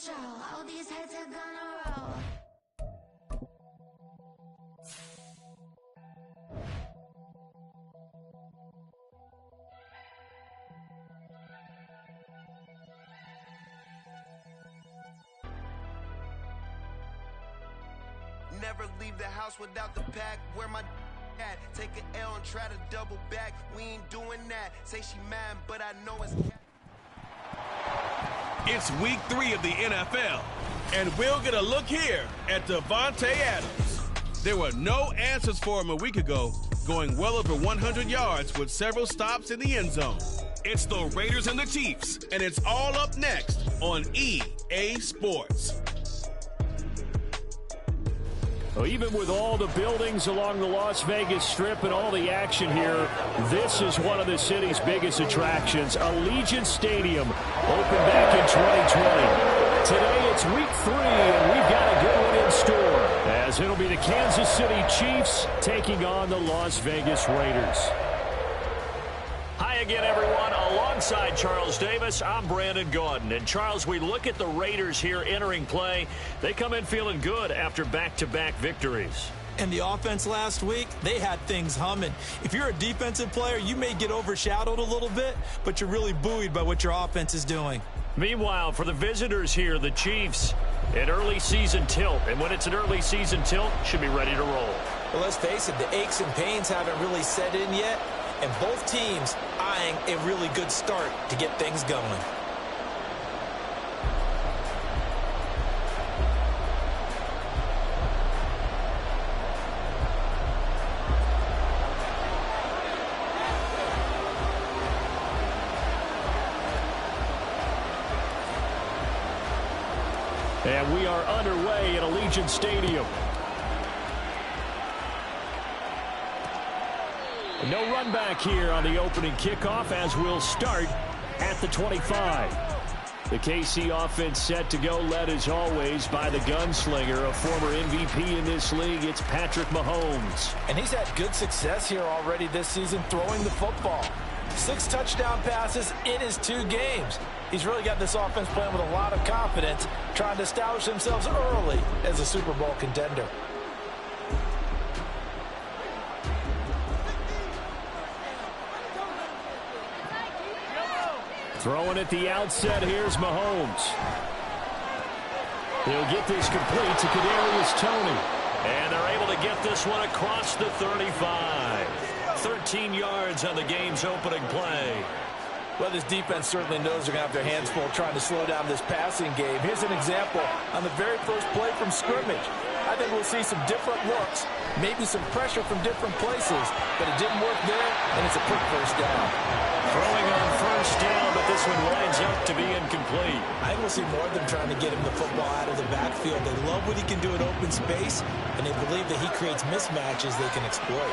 show. All these heads are gonna roll. Never leave the house without the pack. Where my at? Take an L and try to double back. We ain't doing that. Say she mad, but I know it's. It's week 3 of the NFL, and we'll get a look here at Davante Adams. There were no answers for him a week ago, going well over 100 yards with several stops in the end zone. It's the Raiders and the Chiefs, and it's all up next on EA Sports. Well, even with all the buildings along the Las Vegas Strip and all the action here, this is one of the city's biggest attractions. Allegiant Stadium opened back in 2020. Today it's week 3, and we've got a good one in store, as it'll be the Kansas City Chiefs taking on the Las Vegas Raiders. Hi again, everyone. Alongside Charles Davis, I'm Brandon Gaudin. And Charles, we look at the Raiders here entering play. They come in feeling good after back-to-back victories. And the offense last week, they had things humming. If you're a defensive player, you may get overshadowed a little bit, but you're really buoyed by what your offense is doing. Meanwhile, for the visitors here, the Chiefs, an early season tilt. And when it's an early season tilt, should be ready to roll. Well, let's face it, the aches and pains haven't really set in yet. And both teams eyeing a really good start to get things going. And we are underway at Allegiant Stadium. No run back here on the opening kickoff, as we'll start at the 25. The KC offense set to go, led as always by the gunslinger, a former MVP in this league. It's Patrick Mahomes. And he's had good success here already this season throwing the football. 6 touchdown passes in his 2 games. He's really got this offense playing with a lot of confidence, trying to establish themselves early as a Super Bowl contender. Throwing at the outset, here's Mahomes. He'll get this complete to Kadarius Toney. And they're able to get this one across the 35. 13 yards on the game's opening play. Well, this defense certainly knows they're going to have their hands full trying to slow down this passing game. Here's an example on the very first play from scrimmage. I think we'll see some different looks, maybe some pressure from different places, but it didn't work there, and it's a quick first down. Throwing on first down, but this one winds up to be incomplete. I think we'll see more of them trying to get him the football out of the backfield. They love what he can do in open space, and they believe that he creates mismatches they can exploit.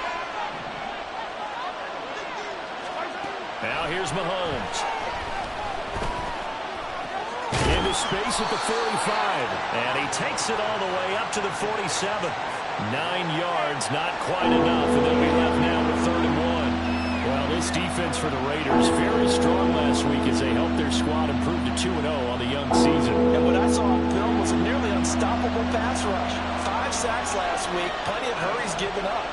Now here's Mahomes. Into space at the 45. And he takes it all the way up to the 47. 9 yards, not quite enough. And they'll be left now with 3rd and 1. Well, this defense for the Raiders, very strong last week as they helped their squad improve to 2-0 on the young season. And what I saw on film was a nearly unstoppable pass rush. 5 sacks last week, plenty of hurries given up.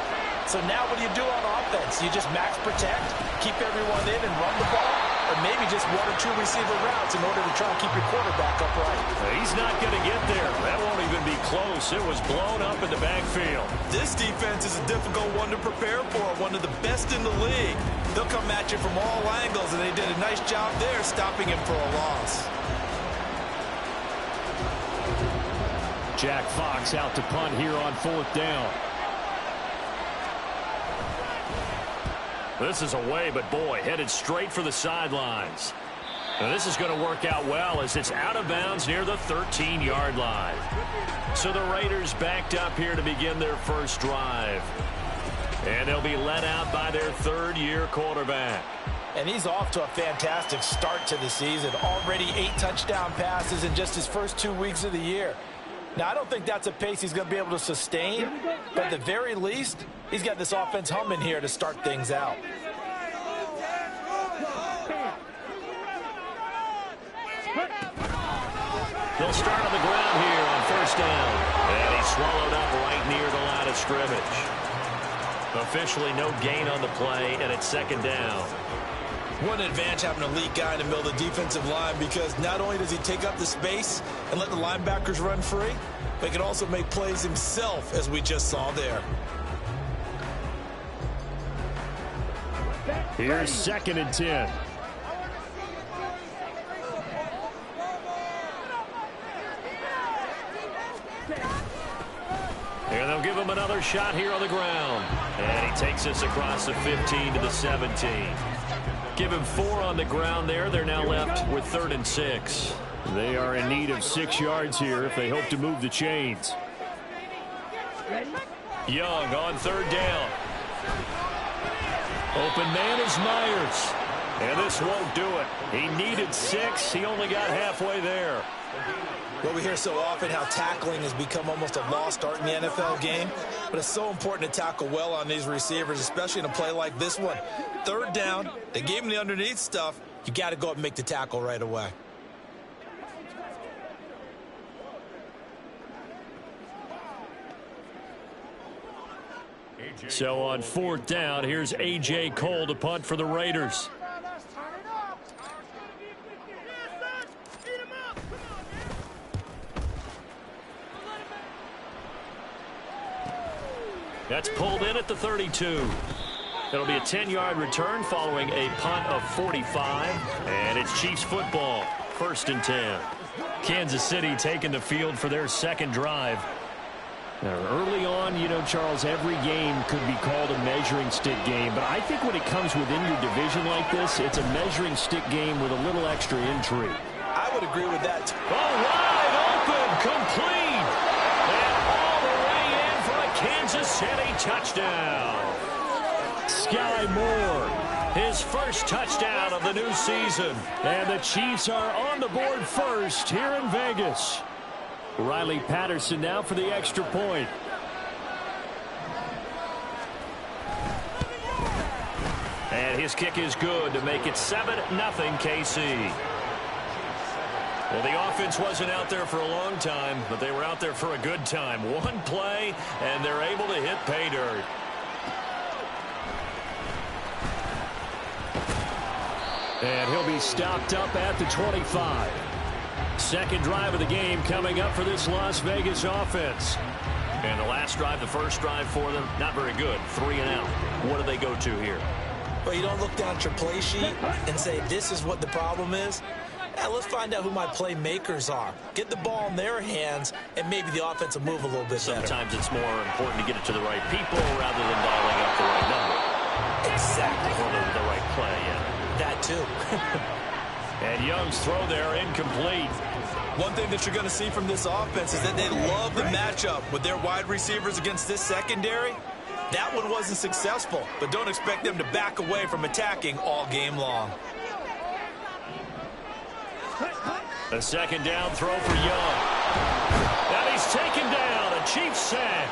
So now what do you do on offense? You just max protect, keep everyone in and run the ball, or maybe just 1 or 2 receiver routes in order to try and keep your quarterback upright? He's not going to get there. That won't even be close. It was blown up in the backfield. This defense is a difficult one to prepare for, one of the best in the league. They'll come at you from all angles, and they did a nice job there stopping him for a loss. Jack Fox out to punt here on 4th down. This is away, but boy, headed straight for the sidelines. Now this is going to work out well as it's out of bounds near the 13-yard line. So the Raiders backed up here to begin their first drive. And they'll be led out by their 3rd-year quarterback. And he's off to a fantastic start to the season. Already 8 touchdown passes in just his first 2 weeks of the year. Now, I don't think that's a pace he's going to be able to sustain, but at the very least, he's got this offense humming here to start things out. They'll start on the ground here on first down. And he's swallowed up right near the line of scrimmage. Officially no gain on the play, and it's second down. What an advantage having an elite guy in the middle of the defensive line, because not only does he take up the space and let the linebackers run free, but he can also make plays himself, as we just saw there. Here's second and 10. And they'll give him another shot here on the ground. And he takes us across the 15 to the 17. Give him 4 on the ground there. They're now left with 3rd and 6. They are in need of 6 yards here if they hope to move the chains. Young on 3rd down. Open man is Myers. And this won't do it. He needed 6. He only got halfway there. Well, we hear so often how tackling has become almost a lost art in the NFL game, but it's so important to tackle well on these receivers, especially in a play like this one. 3rd down, they gave him the underneath stuff. You got to go up and make the tackle right away. So on 4th down, here's A.J. Cole to punt for the Raiders. That's pulled in at the 32. It'll be a 10-yard return following a punt of 45. And it's Chiefs football, 1st and 10. Kansas City taking the field for their second drive. Now, early on, you know, Charles, every game could be called a measuring stick game. But I think when it comes within your division like this, it's a measuring stick game with a little extra intrigue. I would agree with that. Wide open, complete. And all the way in for a Kansas City touchdown. Sky Moore, his first touchdown of the new season. And the Chiefs are on the board first here in Vegas. Riley Patterson now for the extra point. And his kick is good to make it 7-0 KC. Well, the offense wasn't out there for a long time, but they were out there for a good time. One play, and they're able to hit pay dirt. And he'll be stopped up at the 25. Second drive of the game coming up for this Las Vegas offense. And the last drive, the first drive for them, not very good. 3 and out. What do they go to here? Well, you don't look down at your play sheet and say, this is what the problem is. Now, let's find out who my playmakers are. Get the ball in their hands, and maybe the offense will move a little bit Sometimes better. it's more important to get it to the right people rather than dialing up the right number. Exactly. Or the right play, yeah. That, too. And Young's throw there incomplete. One thing that you're going to see from this offense is that they love the matchup with their wide receivers against this secondary. That one wasn't successful, but don't expect them to back away from attacking all game long. A second down throw for Young. And he's taken down. A Chiefs sack.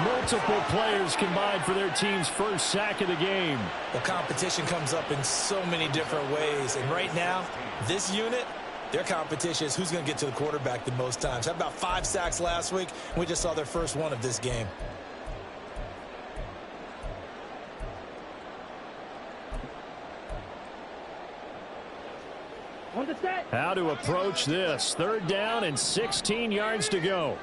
Multiple players combined for their team's first sack of the game. Well, competition comes up in so many different ways. And right now, this unit, their competition is who's going to get to the quarterback the most times. Had about 5 sacks last week. We just saw their first one of this game. How to approach this. 3rd down and 16 yards to go.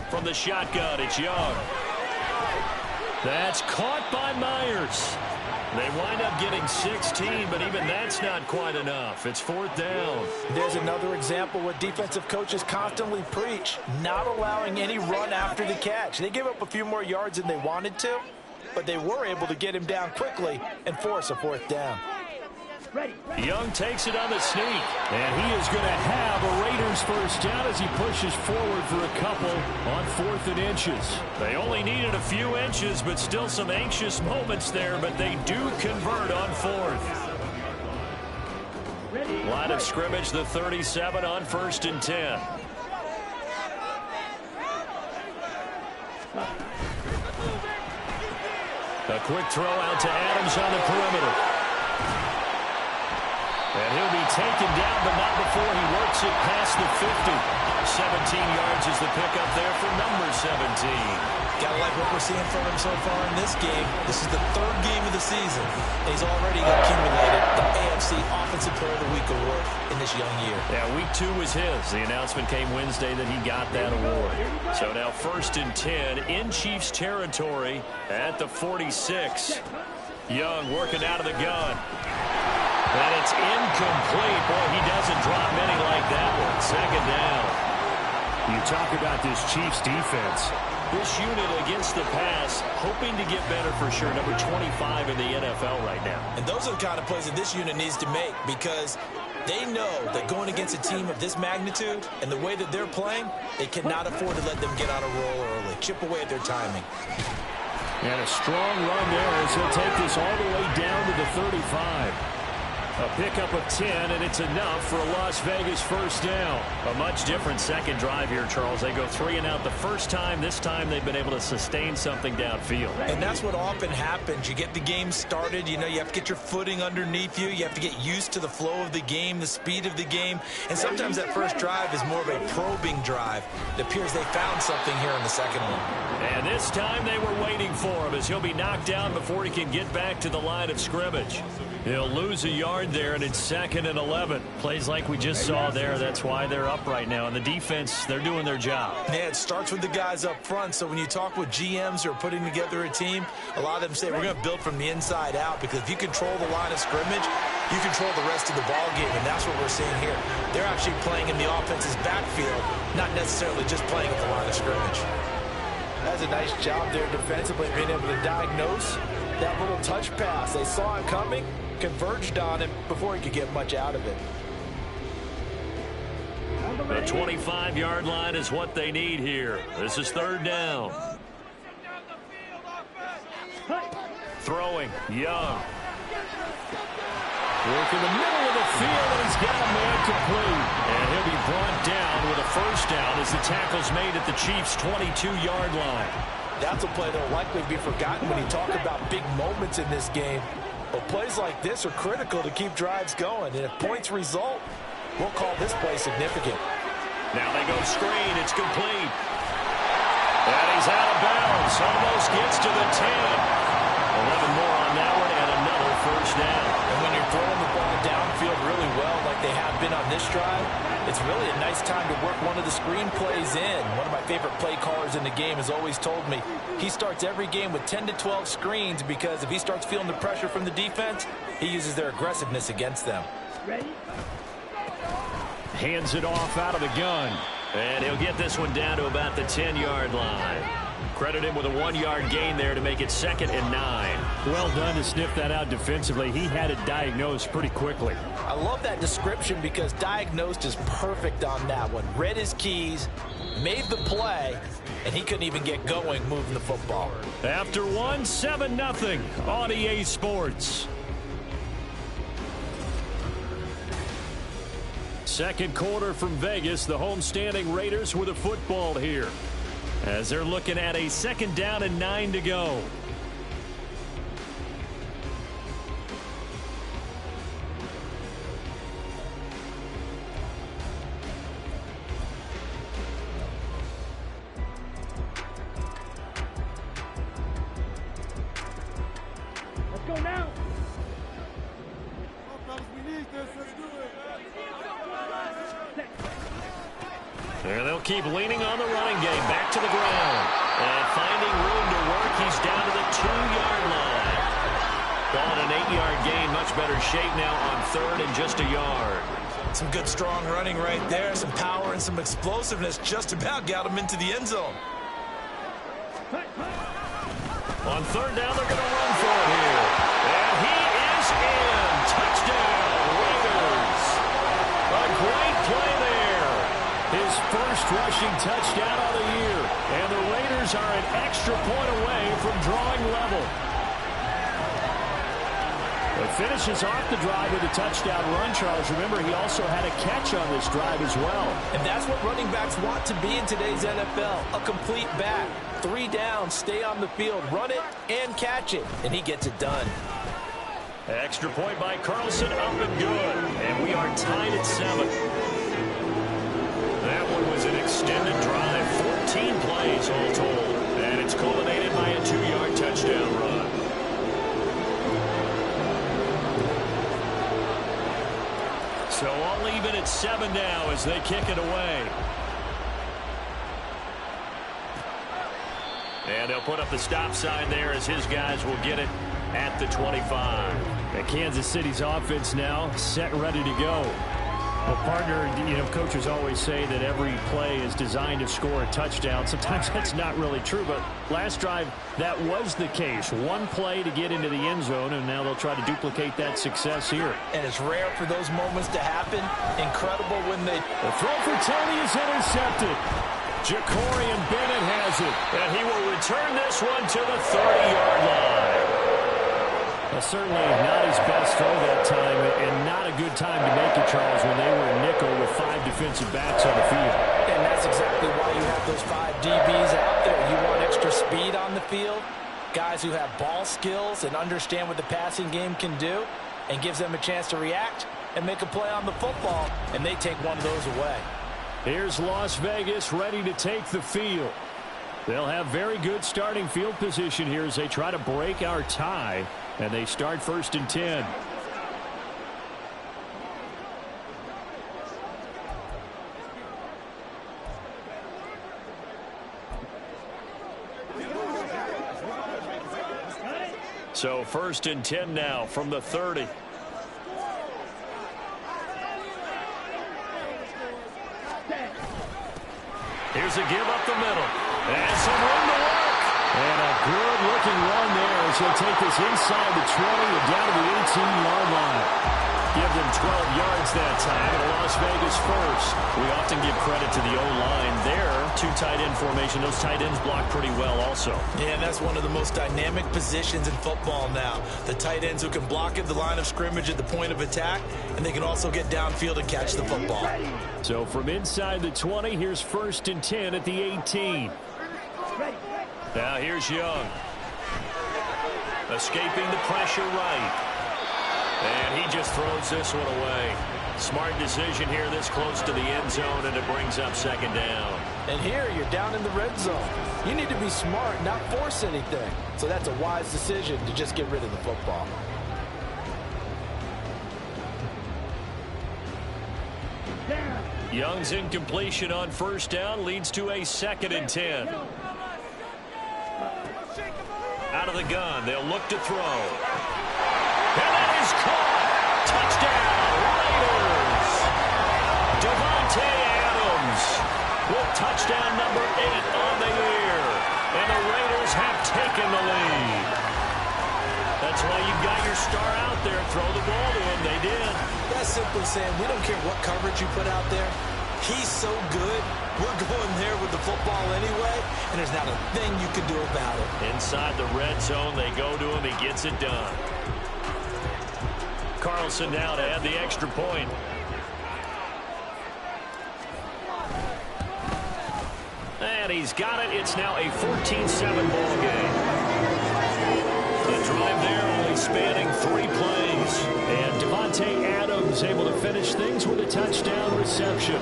From the shotgun, it's Young. That's caught by Myers. They wind up getting 16, but even that's not quite enough. It's 4th down. There's another example what defensive coaches constantly preach, not allowing any run after the catch. They gave up a few more yards than they wanted to, but they were able to get him down quickly and force a 4th down. Young takes it on the sneak, and he is going to have a Raiders first down as he pushes forward for a couple on 4th and inches. They only needed a few inches, but still some anxious moments there, but they do convert on 4th. Line of scrimmage, the 37 on 1st and 10. A quick throw out to Adams on the perimeter. And he'll be taken down, but not before he works it past the 50. 17 yards is the pickup there for number 17. Gotta like what we're seeing from him so far in this game. This is the third game of the season. He's already accumulated the AFC Offensive Player of the Week award in this young year. Yeah, week 2 was his. The announcement came Wednesday that he got that award. So now 1st and 10 in Chiefs territory at the 46. Young working out of the gun. And it's incomplete. Boy, he doesn't drop many like that one. 2nd down. You talk about this Chiefs defense. This unit against the pass, hoping to get better for sure. Number 25 in the NFL right now. And those are the kind of plays that this unit needs to make, because they know that going against a team of this magnitude and the way that they're playing, they cannot afford to let them get on a roll early. Chip away at their timing. And a strong run there as he'll take this all the way down to the 35. A pickup of 10, and it's enough for a Las Vegas 1st down. A much different second drive here, Charles. They go 3 and out the first time. This time they've been able to sustain something downfield. And that's what often happens. You get the game started. You know, you have to get your footing underneath you. You have to get used to the flow of the game, the speed of the game. And sometimes that first drive is more of a probing drive. It appears they found something here in the second one. And this time they were waiting for him as he'll be knocked down before he can get back to the line of scrimmage. He'll lose a yard there, and it's 2nd and 11. Plays like we just saw there. That's why they're up right now. And the defense, they're doing their job. Yeah, it starts with the guys up front. So when you talk with GMs who are putting together a team, a lot of them say we're going to build from the inside out, because if you control the line of scrimmage, you control the rest of the ball game, and that's what we're seeing here. They're actually playing in the offense's backfield, not necessarily just playing at the line of scrimmage. That's a nice job there defensively, being able to diagnose that little touch pass. They saw it coming, converged on him before he could get much out of it. The 25-yard line is what they need here. This is 3rd down. Throwing, Young. Work in the middle of the field, and he's got a man complete. And he'll be brought down with a 1st down as the tackle's made at the Chiefs' 22-yard line. That's a play that will likely be forgotten when you talk about big moments in this game. But plays like this are critical to keep drives going. And if points result, we'll call this play significant. Now they go screen. It's complete. And he's out of bounds. Almost gets to the 10. 11 more on that one, and another 1st down. And when you're throwing the ball downfield really well, like they have been on this drive, it's really a nice time to work one of the screen plays in. One of my favorite play callers in the game has always told me he starts every game with 10 to 12 screens, because if he starts feeling the pressure from the defense, he uses their aggressiveness against them. Ready? Hands it off out of the gun. And he'll get this one down to about the 10-yard line. Credit him with a 1-yard gain there to make it 2nd and 9. Well done to sniff that out defensively. He had it diagnosed pretty quickly. I love that description, because diagnosed is perfect on that one. Read his keys, made the play, and he couldn't even get going moving the football. After 1, 7-0 on EA Sports. Second quarter from Vegas. The homestanding Raiders with a football here, as they're looking at a 2nd down and 9 to go. Let's go now. And they'll keep leaning on the running game. Back to the ground. And finding room to work, he's down to the 2-yard line. Call it an 8-yard gain. Much better shape now on 3rd and just a yard. Some good, strong running right there. Some power and some explosiveness. Just about got him into the end zone. On 3rd down, they're going to run for it here. And he is in. Touchdown, Raiders. A great play there. His first rushing touchdown of the year. And the Raiders are an extra point away from drawing level. But finishes off the drive with a touchdown run, Charles. Remember, he also had a catch on this drive as well. And that's what running backs want to be in today's NFL. A complete back. 3 downs, stay on the field, run it, and catch it. And he gets it done. Extra point by Carlson, up and good. And we are tied at 7. That one was an extended drive, 14 plays all told. And it's culminated by a 2-yard touchdown run. So all even at 7 now as they kick it away. And they'll put up the stop sign there as his guys will get it at the 25. And Kansas City's offense now set, ready to go. Well, partner, coaches always say that every play is designed to score a touchdown. Sometimes that's not really true, but last drive, that was the case. One play to get into the end zone, and now they'll try to duplicate that success here. And it's rare for those moments to happen. Incredible when they... The throw for Tony is intercepted. Jacorian Bennett has it. And he will return this one to the 30-yard line. Well, certainly not his best throw that time, and not a good time to make it, Charles, when they were in nickel with 5 defensive backs on the field. And that's exactly why you have those 5 DBs out there. You want extra speed on the field, guys who have ball skills and understand what the passing game can do, and gives them a chance to react and make a play on the football, and they take one of those away. Here's Las Vegas ready to take the field. They'll have very good starting field position here as they try to break our tie. And they start 1st and 10. So 1st and 10 now from the 30. Here's a give up the middle. And some room to work. And a good-looking run there as he'll take this inside the 20 and down to the 18-yard line. Give them 12 yards that time, and Las Vegas first. We often give credit to the O-line there. 2 tight end formation. Those tight ends block pretty well also. Yeah, and that's one of the most dynamic positions in football now. The tight ends who can block at the line of scrimmage at the point of attack, and they can also get downfield and catch the football. So from inside the 20, here's 1st and 10 at the 18. Now here's Young. Escaping the pressure right. And he just throws this one away. Smart decision here this close to the end zone, and it brings up 2nd down. And here you're down in the red zone. You need to be smart, not force anything. So that's a wise decision to just get rid of the football. Young's incompletion on 1st down leads to a 2nd and 10. Out of the gun, they'll look to throw. And that is caught. Touchdown, Raiders. Davante Adams with touchdown number 8 on the year. And the Raiders have taken the lead. That's why you've got your star out there. Throw the ball to him. They did. That's simply saying we don't care what coverage you put out there. He's so good. We're going there with the football anyway, and there's not a thing you can do about it. Inside the red zone, they go to him. He gets it done. Carlson now to add the extra point. And he's got it. It's now a 14-7 ball game. The drive there only spanning 3 plays. And Davante Adams able to finish things with a touchdown reception.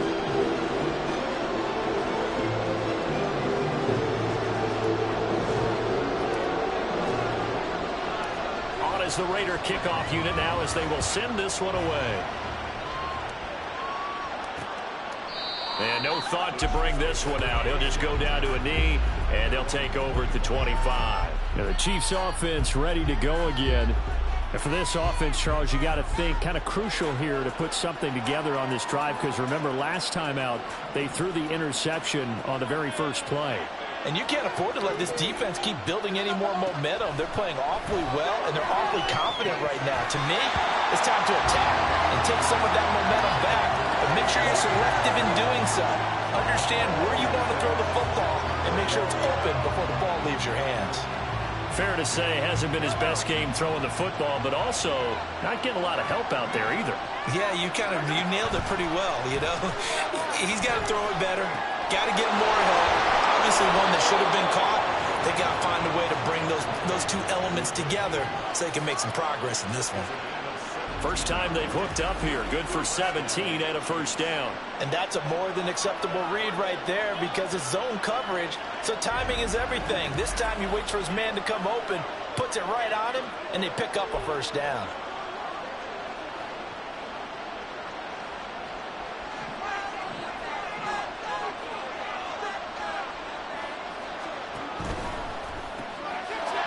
On as the Raider kickoff unit now as they will send this one away. And no thought to bring this one out. He'll just go down to a knee, and they'll take over at the 25. Now the Chiefs offense ready to go again. And for this offense, Charles, you got to think kind of crucial here to put something together on this drive, because remember last time out they threw the interception on the very first play. And you can't afford to let this defense keep building any more momentum. They're playing awfully well, and they're awfully confident right now. To me, it's time to attack and take some of that momentum back. But make sure you're selective in doing so. Understand where you want to throw the football and make sure it's open before the ball leaves your hands. Fair to say, hasn't been his best game throwing the football, but also not getting a lot of help out there either. Yeah, you nailed it pretty well, you know. He's got to throw it better. Got to get more help. Obviously one that should have been caught. They got to find a way to bring those 2 elements together so they can make some progress in this one. First time they've hooked up here. Good for 17 and a first down. And that's a more than acceptable read right there because it's zone coverage, so timing is everything. This time he waits for his man to come open, puts it right on him, and they pick up a first down.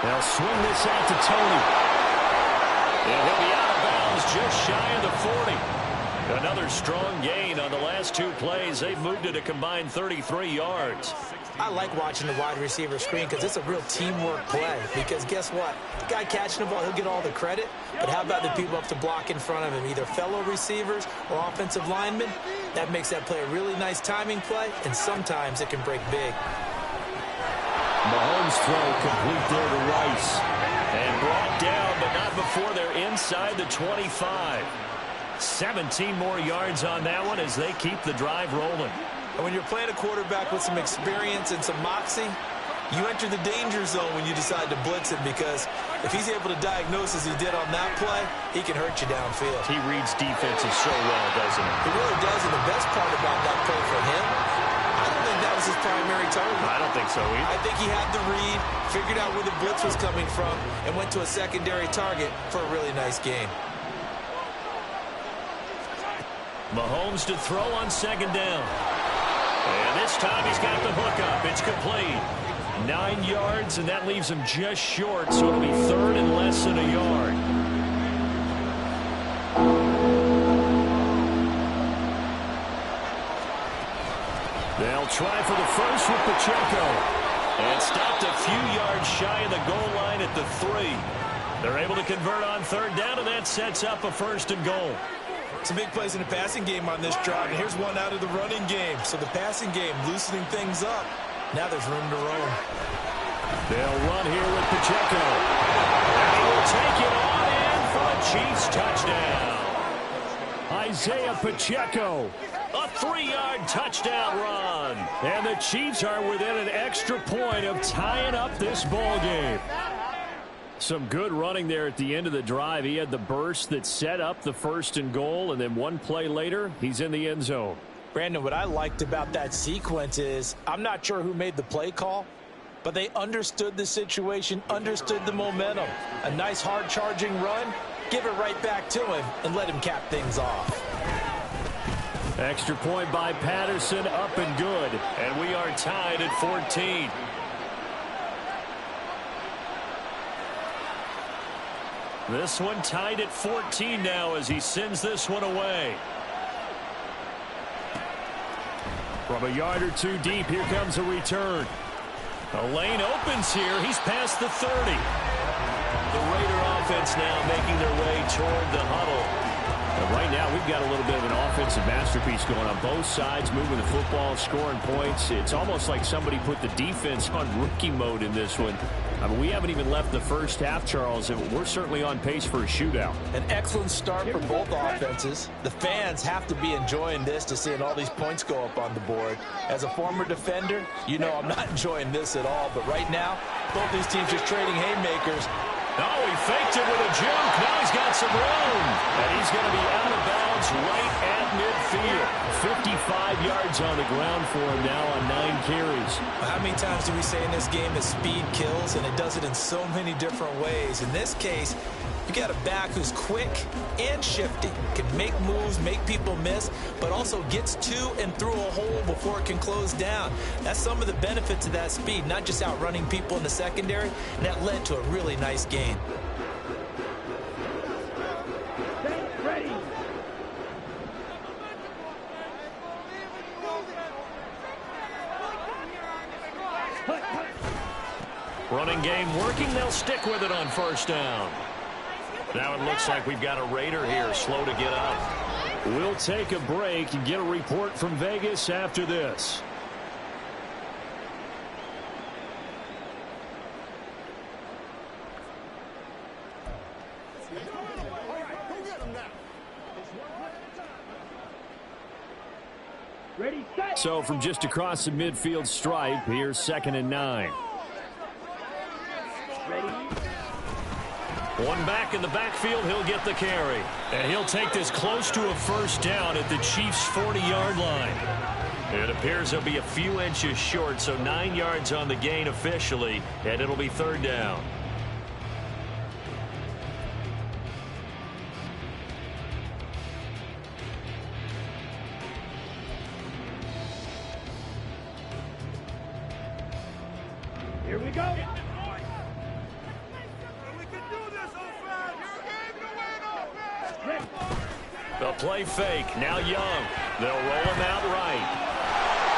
They'll swing this out to Tony. And he'll be out of bounds just shy of the 40. Another strong gain on the last two plays. They've moved it a combined 33 yards. I like watching the wide receiver screen because it's a real teamwork play. Because guess what? The guy catching the ball, he'll get all the credit. But how about the people up to block in front of him, either fellow receivers or offensive linemen? That makes that play a really nice timing play, and sometimes it can break big. Mahomes' throw complete there to Rice. And brought down, but not before they're inside the 25. 17 more yards on that one as they keep the drive rolling. And when you're playing a quarterback with some experience and some moxie, you enter the danger zone when you decide to blitz him, because if he's able to diagnose as he did on that play, he can hurt you downfield. He reads defenses so well, doesn't he? He really does, and the best part about that play for him, I don't think that was his primary target. I don't think so either. I think he had the read, figured out where the blitz was coming from, and went to a secondary target for a really nice game. Mahomes to throw on second down. And this time he's got the hook up. It's complete. 9 yards, and that leaves him just short, so it'll be third and less than a yard. They'll try for the first with Pacheco. And stopped a few yards shy of the goal line at the 3. They're able to convert on third down, and that sets up a first and goal. Some big plays in the passing game on this drive, and here's one out of the running game. So the passing game loosening things up. Now there's room to roam. They'll run here with Pacheco. And he will take it on in for a Chiefs touchdown. Isaiah Pacheco, a 3-yard touchdown run. And the Chiefs are within an extra point of tying up this ball game. Some good running there at the end of the drive. He had the burst that set up the first and goal, and then one play later, he's in the end zone. Brandon, what I liked about that sequence is I'm not sure who made the play call, but they understood the situation, understood the momentum. A nice hard-charging run, give it right back to him, and let him cap things off. Extra point by Patterson, up and good. And we are tied at 14. This one tied at 14 now as he sends this one away. From a yard or two deep, here comes a return. A lane opens here. He's past the 30. The Raider offense now making their way toward the huddle. And right now, we've got a little bit of an offensive masterpiece going on both sides, moving the football, scoring points. It's almost like somebody put the defense on rookie mode in this one. I mean, we haven't even left the first half, Charles, and we're certainly on pace for a shootout. An excellent start for both offenses. The fans have to be enjoying this to seeing all these points go up on the board. As a former defender, you know I'm not enjoying this at all. But right now, both these teams just trading haymakers. Oh, he faked it with a juke. Now he's got some room. And he's going to be out of bounds right at midfield. 55 yards on the ground for him now on 9 carries. How many times do we say in this game that speed kills, and it does it in so many different ways? In this case, you got a back who's quick and shifty, can make moves, make people miss, but also gets to and through a hole before it can close down. That's some of the benefits of that speed, not just outrunning people in the secondary, and that led to a really nice gain. Running game working. They'll stick with it on first down. Now it looks like we've got a Raider here, slow to get up. We'll take a break and get a report from Vegas after this. So from just across the midfield stripe, here's 2nd and 9. One back in the backfield, he'll get the carry. And he'll take this close to a first down at the Chiefs' 40-yard line. It appears he'll be a few inches short, so 9 yards on the gain officially, and it'll be third down. Here we go. The play fake. Now Young. They'll roll him out right.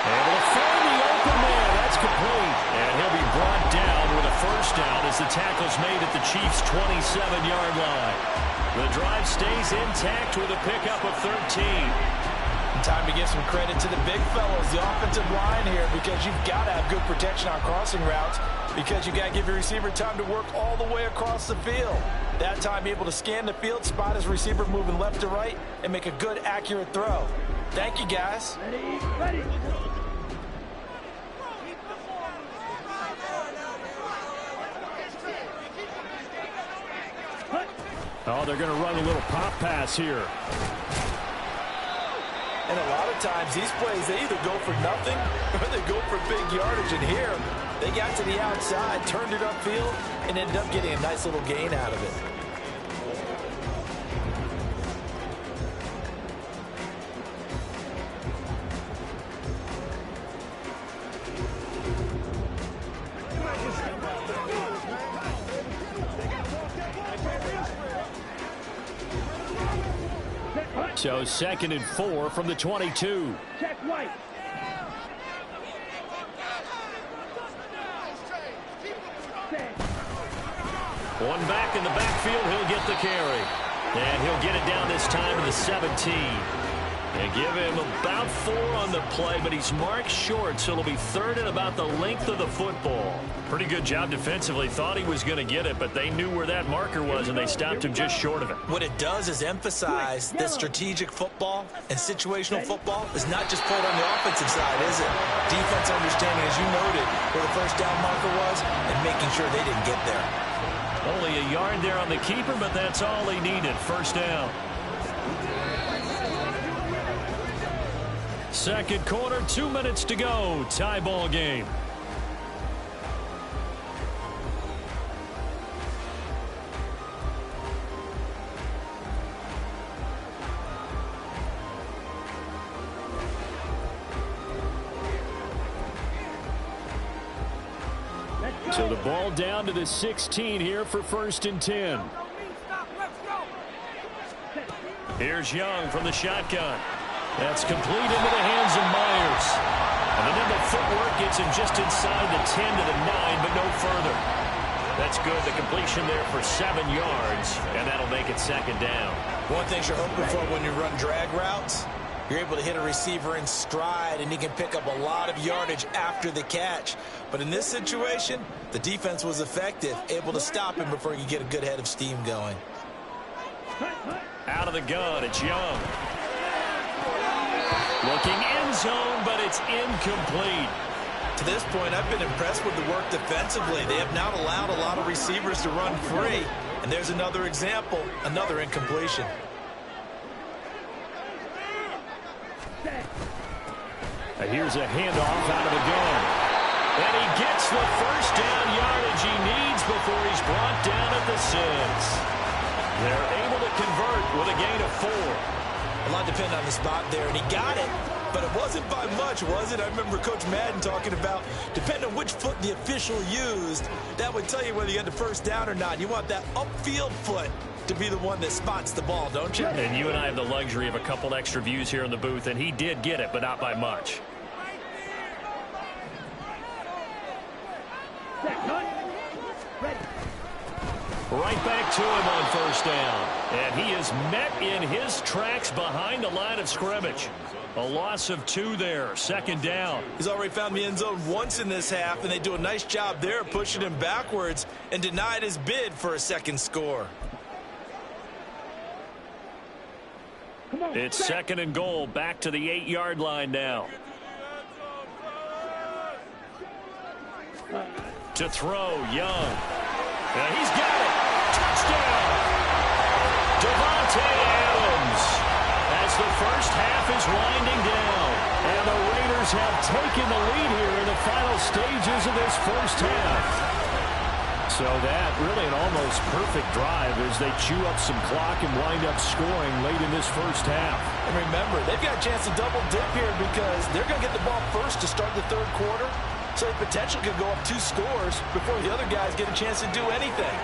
Able to find the open man. That's complete. And he'll be brought down with a first down as the tackle's made at the Chiefs' 27-yard line. The drive stays intact with a pickup of 13. Time to give some credit to the big fellows, the offensive line here, because you've got to have good protection on crossing routes, because you've got to give your receiver time to work all the way across the field. That time, able to scan the field, spot his receiver moving left to right, and make a good, accurate throw. Thank you, guys. Ready. Oh, they're going to run a little pop pass here. And a lot of times, these plays, they either go for nothing or they go for big yardage. And here, they got to the outside, turned it upfield, and ended up getting a nice little gain out of it. So 2nd and 4 from the 22. Check right. One back in the backfield, he'll get the carry. And he'll get it down this time to the 17. And give him about 4 on the play, but he's marked short, so it'll be 3rd and about the length of the football. Pretty good job defensively. Thought he was going to get it, but they knew where that marker was, and they stopped him just short of it. What it does is emphasize that strategic football and situational football is not just played on the offensive side, is it? Defense understanding, as you noted, where the first down marker was and making sure they didn't get there. Only a yard there on the keeper, but that's all he needed. First down. Second quarter, 2 minutes to go. Tie ball game. So the ball down to the 16 here for 1st and 10. Here's Young from the shotgun. That's complete into the hands of Myers. And then the footwork gets him just inside the 10 to the 9, but no further. That's good. The completion there for 7 yards, and that'll make it 2nd down. One thing you're hoping for when you run drag routes, you're able to hit a receiver in stride, and he can pick up a lot of yardage after the catch. But in this situation, the defense was effective, able to stop him before he could get a good head of steam going. Out of the gun, it's Young. Looking end zone, but it's incomplete. To this point, I've been impressed with the work defensively. They have not allowed a lot of receivers to run free. And there's another example, another incompletion. And here's a handoff out of the gun. And he gets the first down yardage he needs before he's brought down at the 6. They're able to convert with a gain of 4. A lot depended on the spot there, and he got it. But it wasn't by much, was it? I remember Coach Madden talking about, depending on which foot the official used, that would tell you whether you had the first down or not. You want that upfield foot to be the one that spots the ball, don't you? And you and I have the luxury of a couple extra views here in the booth, and he did get it, but not by much. Right back to him on first down. And he is met in his tracks behind the line of scrimmage. A loss of 2 there. 2nd down. He's already found the end zone once in this half, and they do a nice job there pushing him backwards and denied his bid for a second score. It's 2nd and goal. Back to the 8-yard line now. To throw, Young. And he's got it. touchdown. Davante Adams. As the first half is winding down, and the Raiders have taken the lead here in the final stages of this first half. So that really an almost perfect drive as they chew up some clock and wind up scoring late in this first half. And remember, they've got a chance to double dip here because they're going to get the ball first to start the third quarter. So the potential could go up 2 scores before the other guys get a chance to do anything.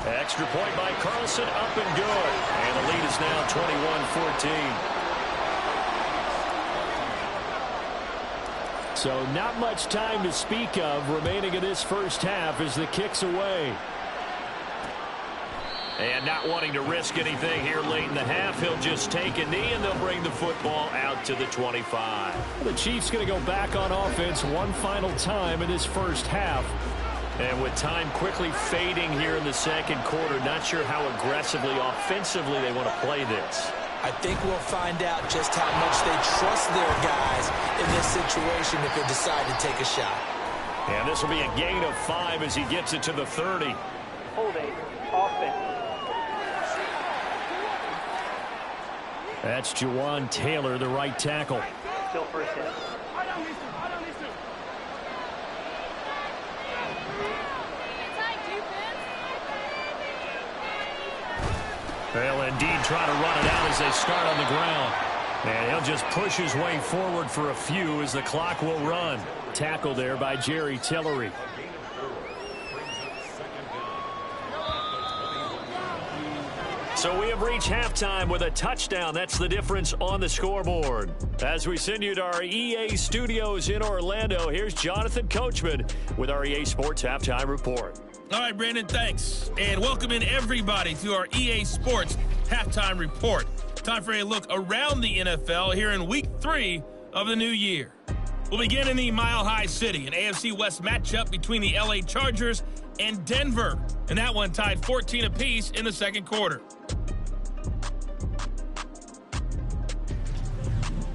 Extra point by Carlson, up and good. And the lead is now 21-14. So not much time to speak of remaining in this first half as the kick's away. And not wanting to risk anything here late in the half, he'll just take a knee and they'll bring the football out to the 25. The Chiefs going to go back on offense one final time in this first half. And with time quickly fading here in the second quarter, not sure how aggressively, offensively they want to play this. I think we'll find out just how much they trust their guys in this situation if they decide to take a shot. And this will be a gain of 5 as he gets it to the 30. Holding offense. That's Juwan Taylor, the right tackle. Still first hit. They'll indeed try to run it out as they start on the ground. And he'll just push his way forward for a few as the clock will run. Tackle there by Jerry Tillery. So we have reached halftime with a touchdown. That's the difference on the scoreboard. As we send you to our EA studios in Orlando, here's Jonathan Coachman with our EA Sports Halftime Report. All right, Brandon, thanks. And welcome in everybody to our EA Sports Halftime Report. Time for a look around the NFL here in Week 3 of the new year. We'll begin in the Mile High City, an AFC West matchup between the LA Chargers and Denver. And that one tied 14 apiece in the second quarter.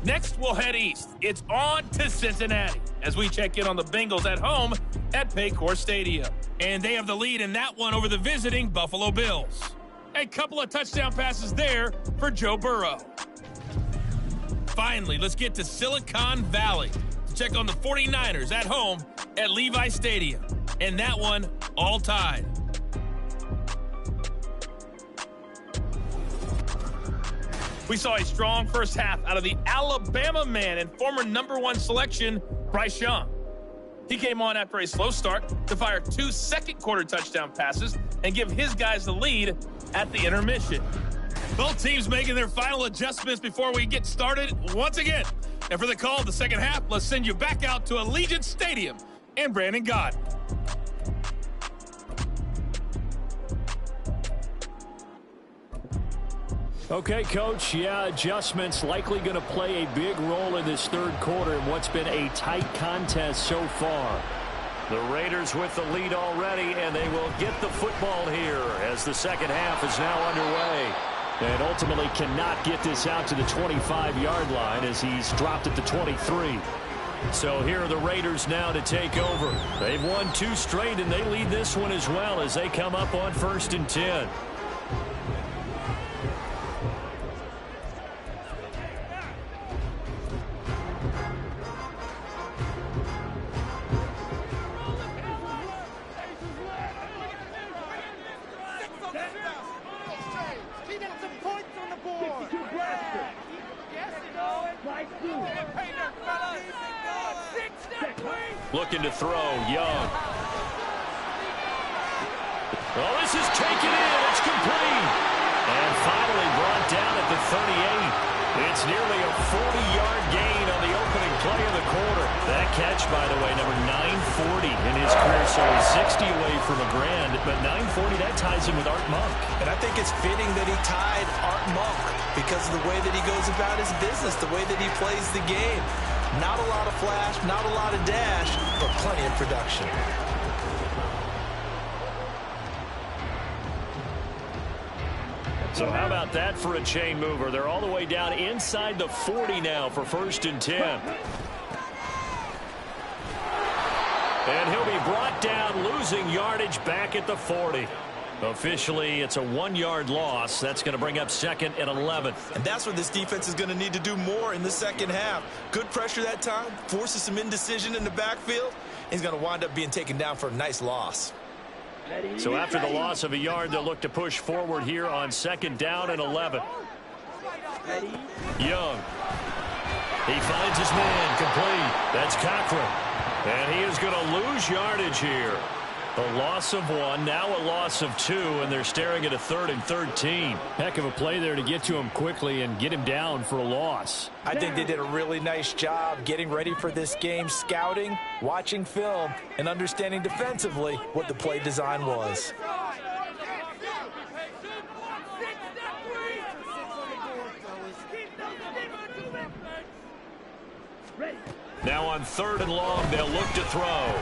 Next, we'll head east. It's on to Cincinnati as we check in on the Bengals at home at Paycor Stadium. And they have the lead in that one over the visiting Buffalo Bills. A couple of touchdown passes there for Joe Burrow. Finally, let's get to Silicon Valley to check on the 49ers at home at Levi Stadium. And that one all tied. We saw a strong first half out of the Alabama man and former #1 selection, Bryce Young. He came on after a slow start to fire 2 second-quarter touchdown passes and give his guys the lead at the intermission. Both teams making their final adjustments before we get started once again. And for the call of the second half, let's send you back out to Allegiant Stadium and Brandon Gott. Okay, Coach, adjustments likely going to play a big role in this third quarter in what's been a tight contest so far. The Raiders with the lead already, and they will get the football here as the second half is now underway. And ultimately cannot get this out to the 25-yard line as he's dropped at the 23. So here are the Raiders now to take over. They've won 2 straight, and they lead this one as well as they come up on 1st and 10. Looking to throw, Young. Oh, this is taken in. It's complete. And finally brought down at the 38. It's nearly a 40-yard gain on the opening play of the quarter. That catch, by the way, number 940 in his career, so he's 60 away from a grand. But 940, that ties him with Art Monk. And I think it's fitting that he tied Art Monk because of the way that he goes about his business, the way that he plays the game. Not a lot of flash, not a lot of dash, but plenty of production. So how about that for a chain mover? They're all the way down inside the 40 now for 1st and 10. And he'll be brought down, losing yardage back at the 40. Officially, it's a 1-yard loss. That's going to bring up 2nd and 11. And that's where this defense is going to need to do more in the second half. Good pressure that time, forces some indecision in the backfield. He's going to wind up being taken down for a nice loss. So after the loss of a yard, they'll look to push forward here on 2nd down and 11. Young. He finds his man complete. That's Cochran. And he is going to lose yardage here. A loss of 1, now a loss of 2, and they're staring at a 3rd and 13. Heck of a play there to get to him quickly and get him down for a loss. I think they did a really nice job getting ready for this game, scouting, watching film, and understanding defensively what the play design was. Now on 3rd and long, they'll look to throw.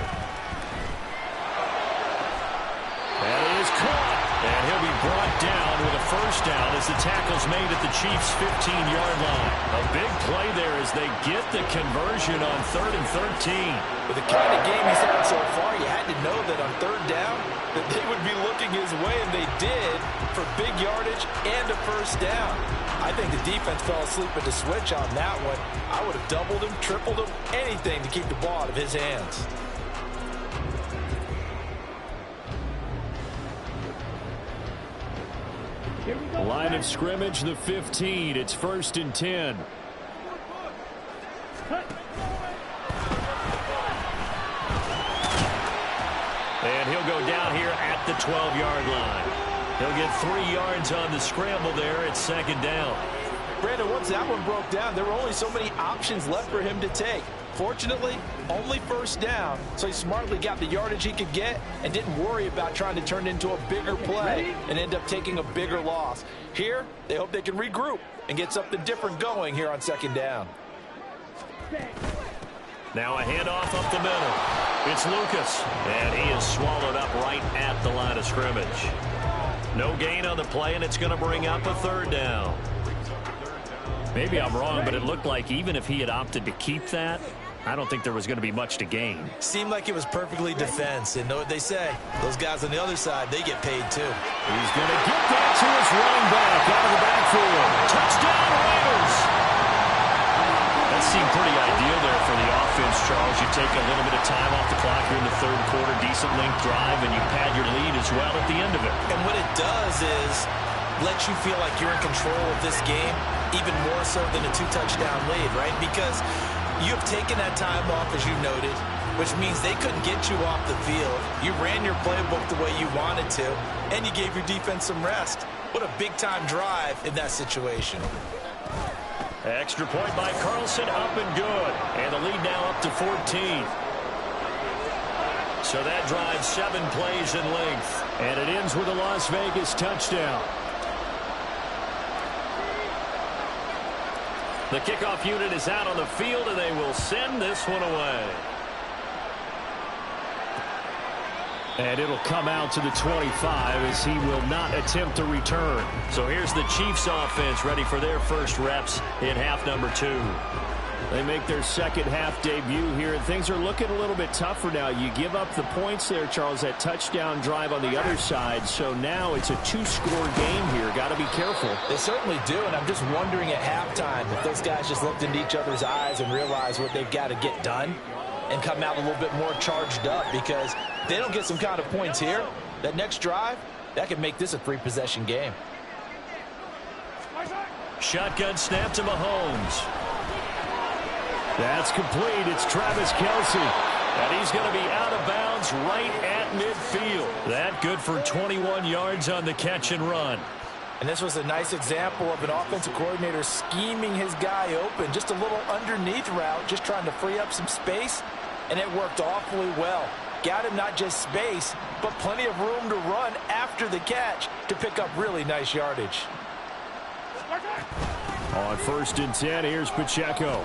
That is caught. And he'll be brought down with a 1st down as the tackle's made at the Chiefs' 15-yard line. A big play there as they get the conversion on 3rd and 13. With the kind of game he's had so far, you had to know that on 3rd down that they would be looking his way, and they did, for big yardage and a 1st down. I think the defense fell asleep at the switch on that one. I would have doubled him, tripled him, anything to keep the ball out of his hands. Line of scrimmage, the 15. It's 1st and 10. And he'll go down here at the 12-yard line. He'll get 3 yards on the scramble there at 2nd down. Brandon, once that one broke down, there were only so many options left for him to take. Fortunately, only 1st down, so he smartly got the yardage he could get and didn't worry about trying to turn it into a bigger play and end up taking a bigger loss. Here, they hope they can regroup and get something different going here on 2nd down. Now a handoff up the middle. It's Lucas, and he is swallowed up right at the line of scrimmage. No gain on the play, and it's going to bring up a 3rd down. Maybe I'm wrong, but it looked like even if he had opted to keep that, I don't think there was going to be much to gain. Seemed like it was perfectly defense, and know what they say. Those guys on the other side, they get paid too. He's going to get that to his running back out of the backfield. Touchdown, Raiders! That seemed pretty ideal there for the offense, Charles. You take a little bit of time off the clock here in the 3rd quarter, decent length drive, and you pad your lead as well at the end of it. And what it does is let you feel like you're in control of this game, even more so than a 2-touchdown lead, right? Because you have taken that time off, as you noted, which means they couldn't get you off the field. You ran your playbook the way you wanted to, and you gave your defense some rest. What a big-time drive in that situation. Extra point by Carlson, up and good. And the lead now up to 14. So that drives 7 plays in length. And it ends with a Las Vegas touchdown. The kickoff unit is out on the field, and they will send this one away. And it'll come out to the 25 as he will not attempt to return. So here's the Chiefs offense ready for their first reps in half number 2. They make their second half debut here, and things are looking a little bit tougher now. You give up the points there, Charles, that touchdown drive on the other side. So now it's a 2-score game here. Got to be careful. They certainly do, and I'm just wondering at halftime if those guys just looked into each other's eyes and realized what they've got to get done and come out a little bit more charged up, because if they don't get some kind of points here, that next drive, that could make this a 3-possession game. Shotgun snap to Mahomes. That's complete. It's Travis Kelce. And he's going to be out of bounds right at midfield. That good for 21 yards on the catch and run. And this was a nice example of an offensive coordinator scheming his guy open. Just a little underneath route, just trying to free up some space, and it worked awfully well. Got him not just space, but plenty of room to run after the catch to pick up really nice yardage. On 1st and 10, here's Pacheco.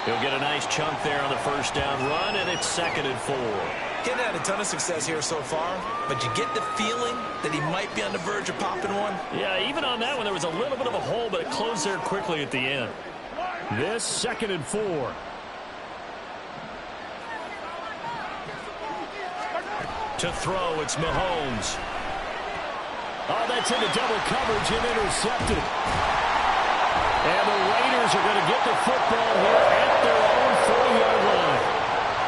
He'll get a nice chunk there on the first down run, and it's 2nd and 4. Getting had a ton of success here so far, but you get the feeling that he might be on the verge of popping one. Yeah, even on that one, there was a little bit of a hole, but it closed there quickly at the end. This 2nd and 4. To throw, it's Mahomes. Oh, that's into double coverage and intercepted. And the Raiders are going to get the football here at their own 40-yard line.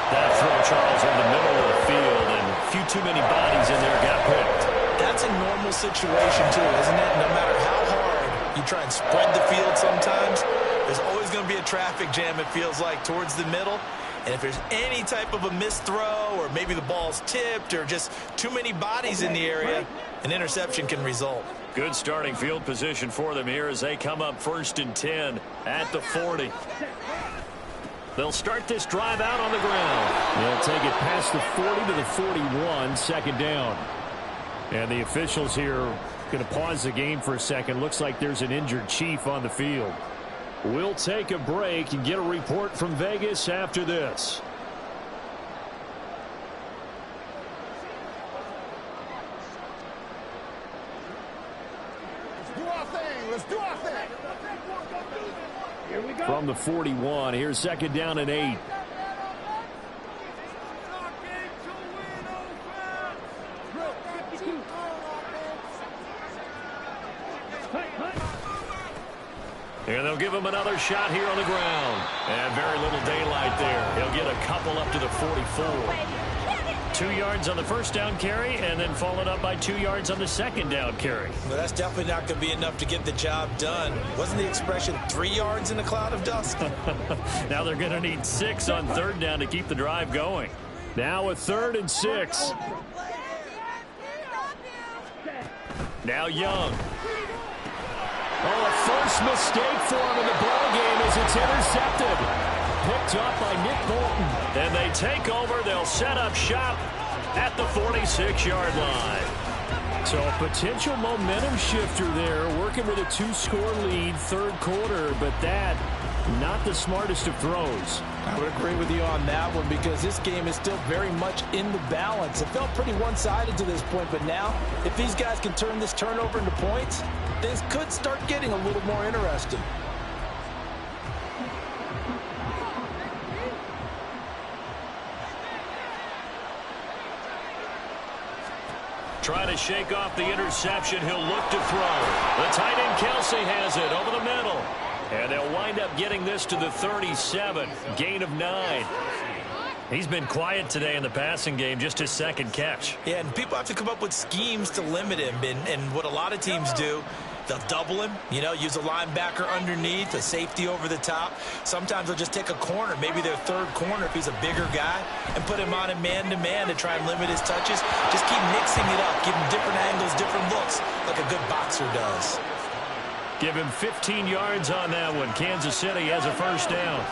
That throw, Charles, in the middle of the field, and a few too many bodies in there got picked. That's a normal situation, too, isn't it? No matter how hard you try and spread the field sometimes, there's always going to be a traffic jam, it feels like, towards the middle. And if there's any type of a missed throw, or maybe the ball's tipped, or just too many bodies in the area, an interception can result. Good starting field position for them here as they come up 1st and 10 at the 40. They'll start this drive out on the ground. They'll take it past the 40 to the 41, 2nd down. And the officials here going to pause the game for a second. Looks like there's an injured Chief on the field. We'll take a break and get a report from Vegas after this. Let's do our thing. Let's do our thing. Here we go. From the 41, here's 2nd down and 8. And they'll give him another shot here on the ground. And very little daylight there. He'll get a couple up to the 44. 2 yards on the 1st down carry, and then followed up by 2 yards on the 2nd down carry. Well, that's definitely not going to be enough to get the job done. Wasn't the expression 3 yards in a cloud of dust? Now they're going to need 6 on 3rd down to keep the drive going. Now a 3rd and 6. Now Young. Oh, a first mistake for him in the ball game as it's intercepted. Picked up by Nick Bolton. And they take over. They'll set up shop at the 46-yard line. So a potential momentum shifter there, working with a 2-score lead, 3rd quarter, but that not the smartest of throws. I would agree with you on that one because this game is still very much in the balance. It felt pretty one-sided to this point, but now if these guys can turn this turnover into points, things could start getting a little more interesting. Trying to shake off the interception. He'll look to throw. The tight end Kelsey has it over the middle. And they'll wind up getting this to the 37. Gain of 9. He's been quiet today in the passing game, just his 2nd catch. Yeah, and people have to come up with schemes to limit him. And what a lot of teams do, they'll double him, use a linebacker underneath, a safety over the top. Sometimes they'll just take a corner, maybe their 3rd corner if he's a bigger guy, and put him on a man-to-man to try and limit his touches. Just keep mixing it up, give him different angles, different looks, like a good boxer does. Give him 15 yards on that one. Kansas City has a 1st down.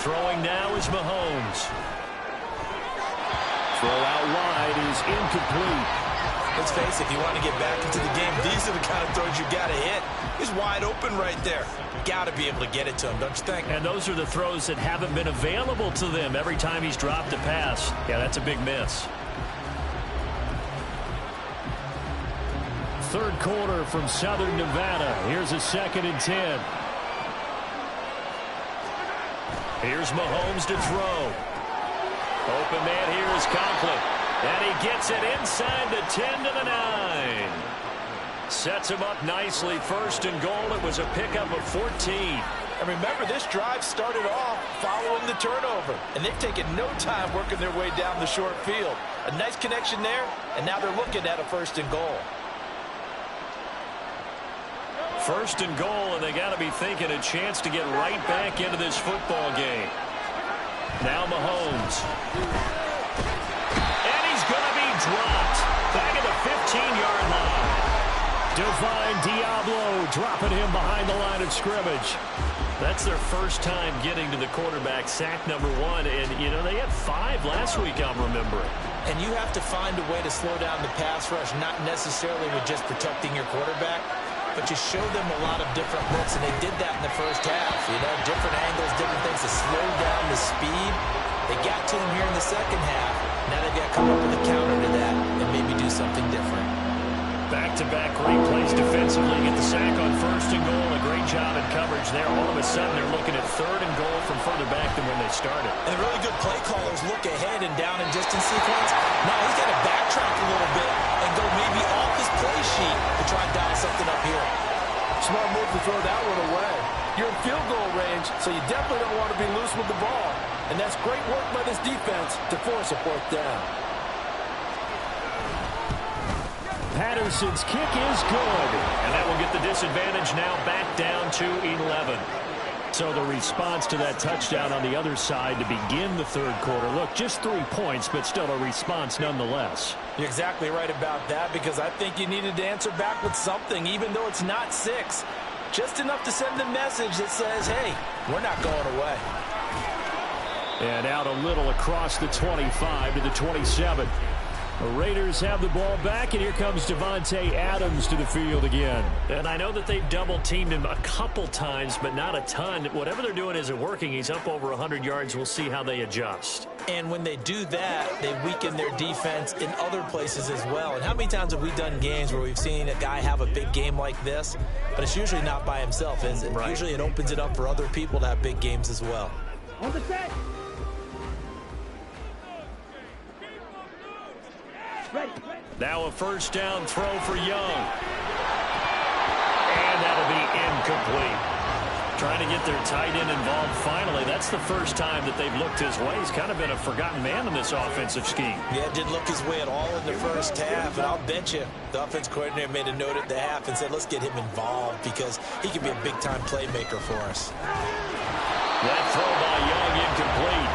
Throwing now is Mahomes. Throw out wide is incomplete. Let's face it, if you want to get back into the game, these are the kind of throws you got to hit. He's wide open right there. Got to be able to get it to him, don't you think? And those are the throws that haven't been available to them every time he's dropped a pass. Yeah, that's a big miss. 3rd quarter from Southern Nevada. Here's a 2nd and 10. Here's Mahomes to throw. Open man here is Conklin. And he gets it inside the 10 to the 9. Sets him up nicely. 1st and goal. It was a pickup of 14. And remember, this drive started off following the turnover. And they've taken no time working their way down the short field. A nice connection there, and now they're looking at a 1st and goal. 1st and goal, and they got to be thinking a chance to get right back into this football game. Now Mahomes. And he's going to be dropped back at the 15-yard line. Divine Diablo dropping him behind the line of scrimmage. That's their 1st time getting to the quarterback, sack number 1. And, they had 5 last week, I'm remembering. And you have to find a way to slow down the pass rush, not necessarily with just protecting your quarterback, but you show them a lot of different looks, and they did that in the first half. You know, different angles, different things to slow down the speed. They got to him here in the second half. Now they've got to come up with a counter to that and maybe do something different. Back-to-back great plays defensively. Get the sack on 1st and goal. A great job in coverage there. All of a sudden, they're looking at 3rd and goal from further back than when they started. And the really good play callers look ahead and down and distance sequence. Now he's got to backtrack a little bit and go maybe off his play sheet to try and dial something up here. Smart move to throw that one away. You're in field goal range, so you definitely don't want to be loose with the ball. And that's great work by this defense to force a 4th down. Patterson's kick is good. And that will get the disadvantage now back down to 11. So the response to that touchdown on the other side to begin the 3rd quarter. Look, just 3 points, but still a response nonetheless. You're exactly right about that, because I think you needed to answer back with something, even though it's not 6. Just enough to send a message that says, hey, we're not going away. And out a little across the 25 to the 27. The Raiders have the ball back, and here comes Davante Adams to the field again. And I know that they've double-teamed him a couple times, but not a ton. Whatever they're doing isn't working. He's up over 100 yards. We'll see how they adjust. And when they do that, they weaken their defense in other places as well. And how many times have we done games where we've seen a guy have a big game like this, but it's usually not by himself, is it? Right. Usually it opens it up for other people to have big games as well. On the set. Ready. Now a 1st down throw for Young. And that'll be incomplete. Trying to get their tight end involved finally. That's the first time that they've looked his way. He's kind of been a forgotten man in this offensive scheme. Yeah, it didn't look his way at all in the first half. And I'll bet you the offense coordinator made a note at the half and said, let's get him involved because he can be a big-time playmaker for us. That throw by Young incomplete.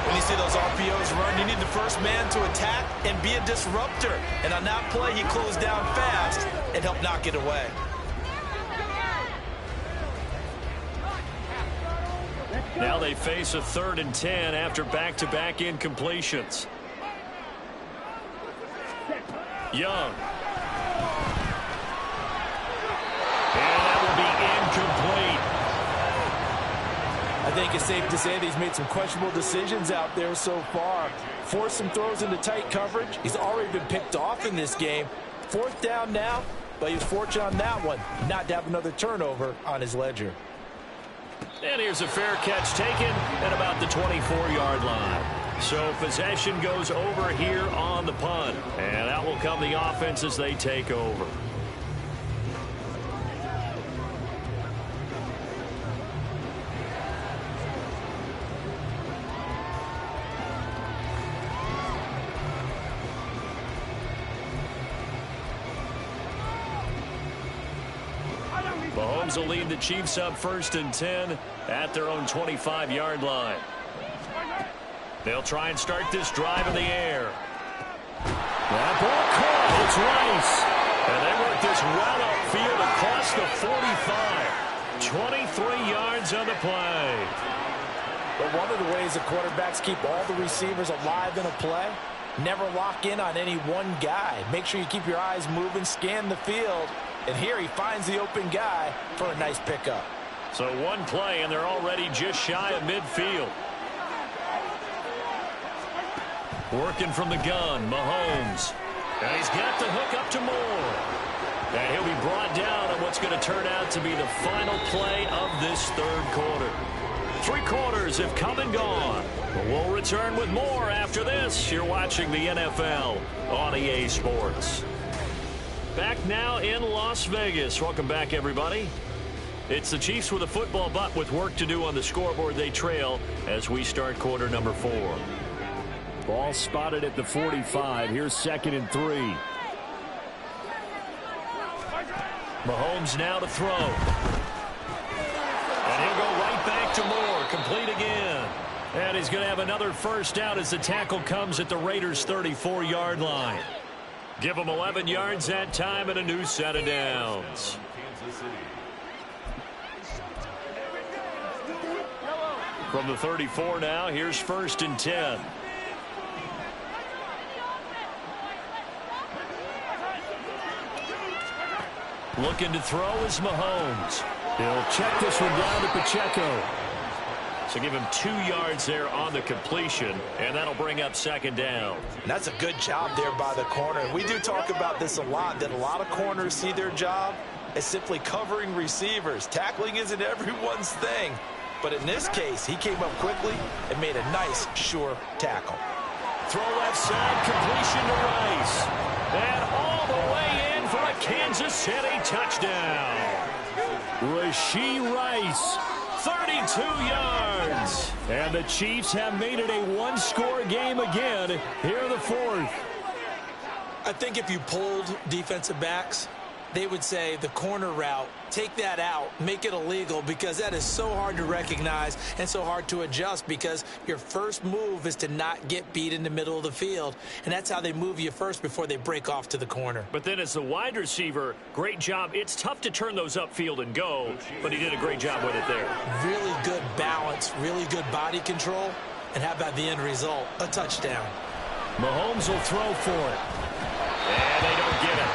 When you see those RPOs run, you need the first man to attack and be a disruptor. And on that play, he closed down fast and helped knock it away. Now they face a 3rd and 10 after back-to-back incompletions. Young. And that will be incomplete. I think it's safe to say that he's made some questionable decisions out there so far. Forced some throws into tight coverage. He's already been picked off in this game. 4th down now, but he was fortunate on that one not to have another turnover on his ledger. And here's a fair catch taken at about the 24-yard line. So possession goes over here on the punt. And out will come the offense as they take over. Mahomes will lead the Chiefs up 1st and 10 at their own 25-yard line. They'll try and start this drive in the air. That ball caught. It's Rice. And they work this well upfield across the 45. 23 yards on the play. But one of the ways the quarterbacks keep all the receivers alive in a play, never lock in on any one guy. Make sure you keep your eyes moving, scan the field. And here he finds the open guy for a nice pickup. So one play, and they're already just shy of midfield. Working from the gun, Mahomes. And he's got the hook up to Moore. And he'll be brought down on what's going to turn out to be the final play of this 3rd quarter. 3 quarters have come and gone. But we'll return with more after this. You're watching the NFL on EA Sports. Back now in Las Vegas. Welcome back, everybody. It's the Chiefs with a football, but with work to do on the scoreboard. They trail as we start quarter number 4. Ball spotted at the 45. Here's 2nd and 3. Mahomes now to throw. And he'll go right back to Moore. Complete again. And he's going to have another 1st down as the tackle comes at the Raiders' 34-yard line. Give them 11 yards that time and a new set of downs. From the 34 now, here's 1st and 10. Looking to throw is Mahomes. He'll check this one down to Pacheco. So give him 2 yards there on the completion, and that'll bring up second down. And that's a good job there by the corner. And we do talk about this a lot, that a lot of corners see their job as simply covering receivers. Tackling isn't everyone's thing. But in this case, he came up quickly and made a nice, sure tackle. Throw left side, completion to Rice. And all the way in for a Kansas City touchdown. Rashee Rice, 32 yards. And the Chiefs have made it a one-score game again here in the fourth. I think if you polled defensive backs, they would say the corner route, take that out, make it illegal, because that is so hard to recognize and so hard to adjust, because your first move is to not get beat in the middle of the field, and that's how they move you first before they break off to the corner. But then as the wide receiver, great job. It's tough to turn those upfield and go, but he did a great job with it there. Really good balance, really good body control, and how about the end result? A touchdown. Mahomes will throw for it. And they don't get it.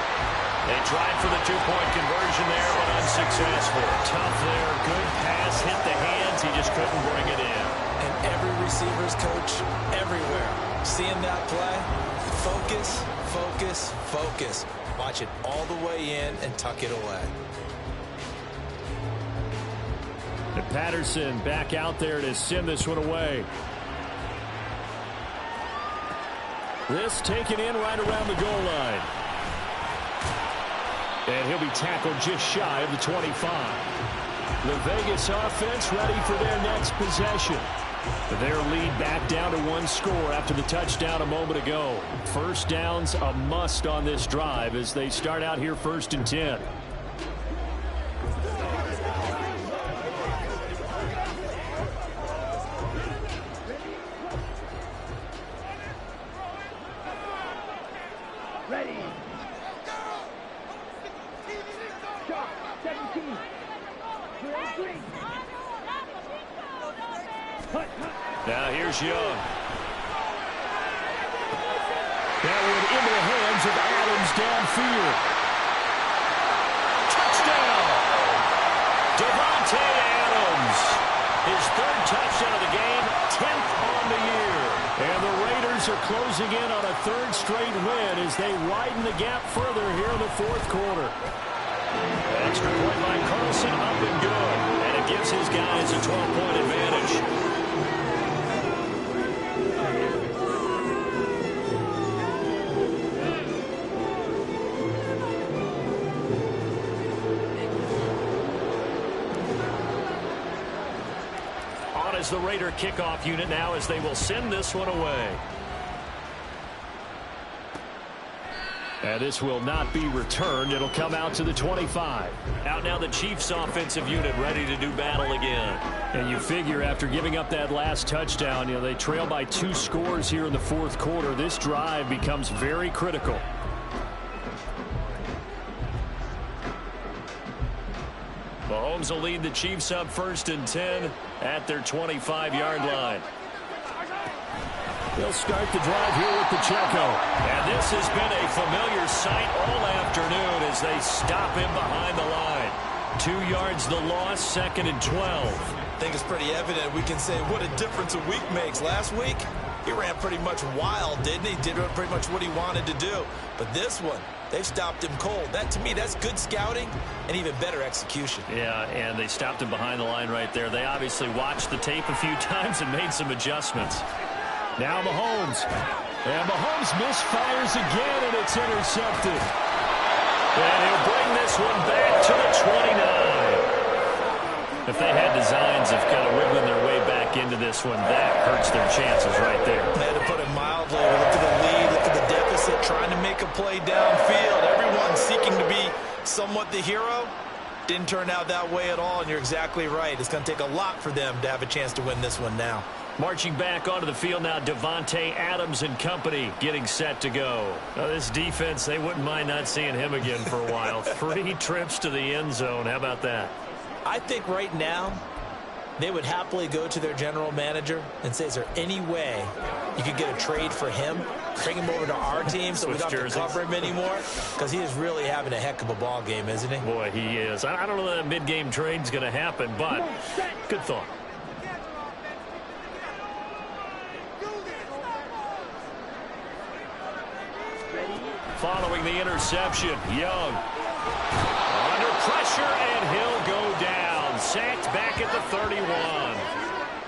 They tried for the two-point conversion there, but unsuccessful. Tough there. Good pass. Hit the hands. He just couldn't bring it in. And every receiver's coach everywhere, seeing that play, focus, focus, focus. Watch it all the way in and tuck it away. And Patterson back out there to send this one away. This taken in right around the goal line. And he'll be tackled just shy of the 25. The Vegas offense ready for their next possession. Their lead back down to 1 score after the touchdown a moment ago. First down's a must on this drive as they start out here 1st and 10. Now here's Young. That one into the hands of Adams downfield. Touchdown! Davante Adams. His 3rd touchdown of the game, 10th on the year. And the Raiders are closing in on a 3rd straight win as they widen the gap further here in the 4th quarter. Extra point by Carlson, up and good. And it gives his guys a 12-point advantage. As the Raider kickoff unit now as they will send this one away. And this will not be returned. It'll come out to the 25. Out now the Chiefs offensive unit ready to do battle again. And you figure after giving up that last touchdown, they trail by 2 scores here in the 4th quarter. This drive becomes very critical. Mahomes will lead the Chiefs up 1st and 10 at their 25-yard line. They'll start the drive here with Pacheco. And this has been a familiar sight all afternoon as they stop him behind the line. 2 yards the loss, 2nd and 12. I think it's pretty evident. We can say what a difference a week makes. Last week, he ran pretty much wild, didn't he? Did pretty much what he wanted to do. But this one, they've stopped him cold. That, to me, that's good scouting and even better execution. Yeah, and they stopped him behind the line right there. They obviously watched the tape a few times and made some adjustments. Now Mahomes. And Mahomes misfires again, and it's intercepted. And he'll bring this one back to the 29. If they had designs of kind of wiggling their way back into this one, that hurts their chances right there. Man, to put it mildly, look at the lead, look at the deficit, trying to make a play downfield. Everyone seeking to be somewhat the hero. Didn't turn out that way at all, and you're exactly right. It's going to take a lot for them to have a chance to win this one now. Marching back onto the field now, Davante Adams and company getting set to go. Now, this defense, they wouldn't mind not seeing him again for a while. 3 trips to the end zone. How about that? I think right now they would happily go to their general manager and say, is there any way you could get a trade for him? bring him over to our team so we don't have to cover him anymore? Because he is really having a heck of a ball game, isn't he? Boy, he is. I don't know that mid-game trade's going to happen, but good thought. Following the interception, Young under pressure, and he'll go down. Sacked back at the 31.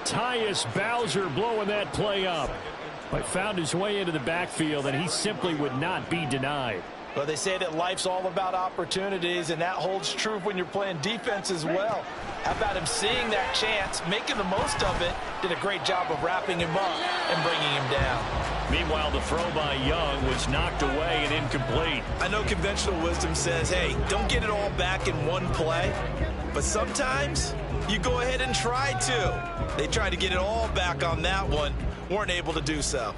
Tyus Bowser blowing that play up. But found his way into the backfield, and he simply would not be denied. Well, they say that life's all about opportunities, and that holds true when you're playing defense as well. How about him seeing that chance, making the most of it, did a great job of wrapping him up and bringing him down. Meanwhile, the throw by Young was knocked away and incomplete. I know conventional wisdom says, hey, don't get it all back in one play, but sometimes you go ahead and try to. They tried to get it all back on that one, weren't able to do so.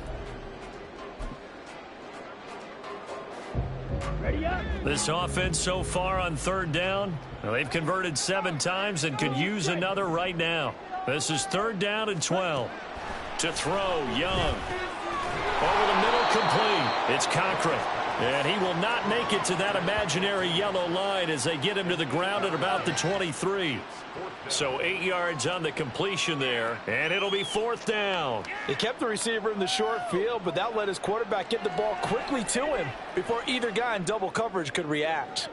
This offense so far on third down, well, they've converted 7 times and could use another right now. This is 3rd down and 12. To throw, Young. Over the middle, complete. It's Cochran. And he will not make it to that imaginary yellow line as they get him to the ground at about the 23. So 8 yards on the completion there, and it'll be 4th down. They kept the receiver in the short field, but that let his quarterback get the ball quickly to him before either guy in double coverage could react.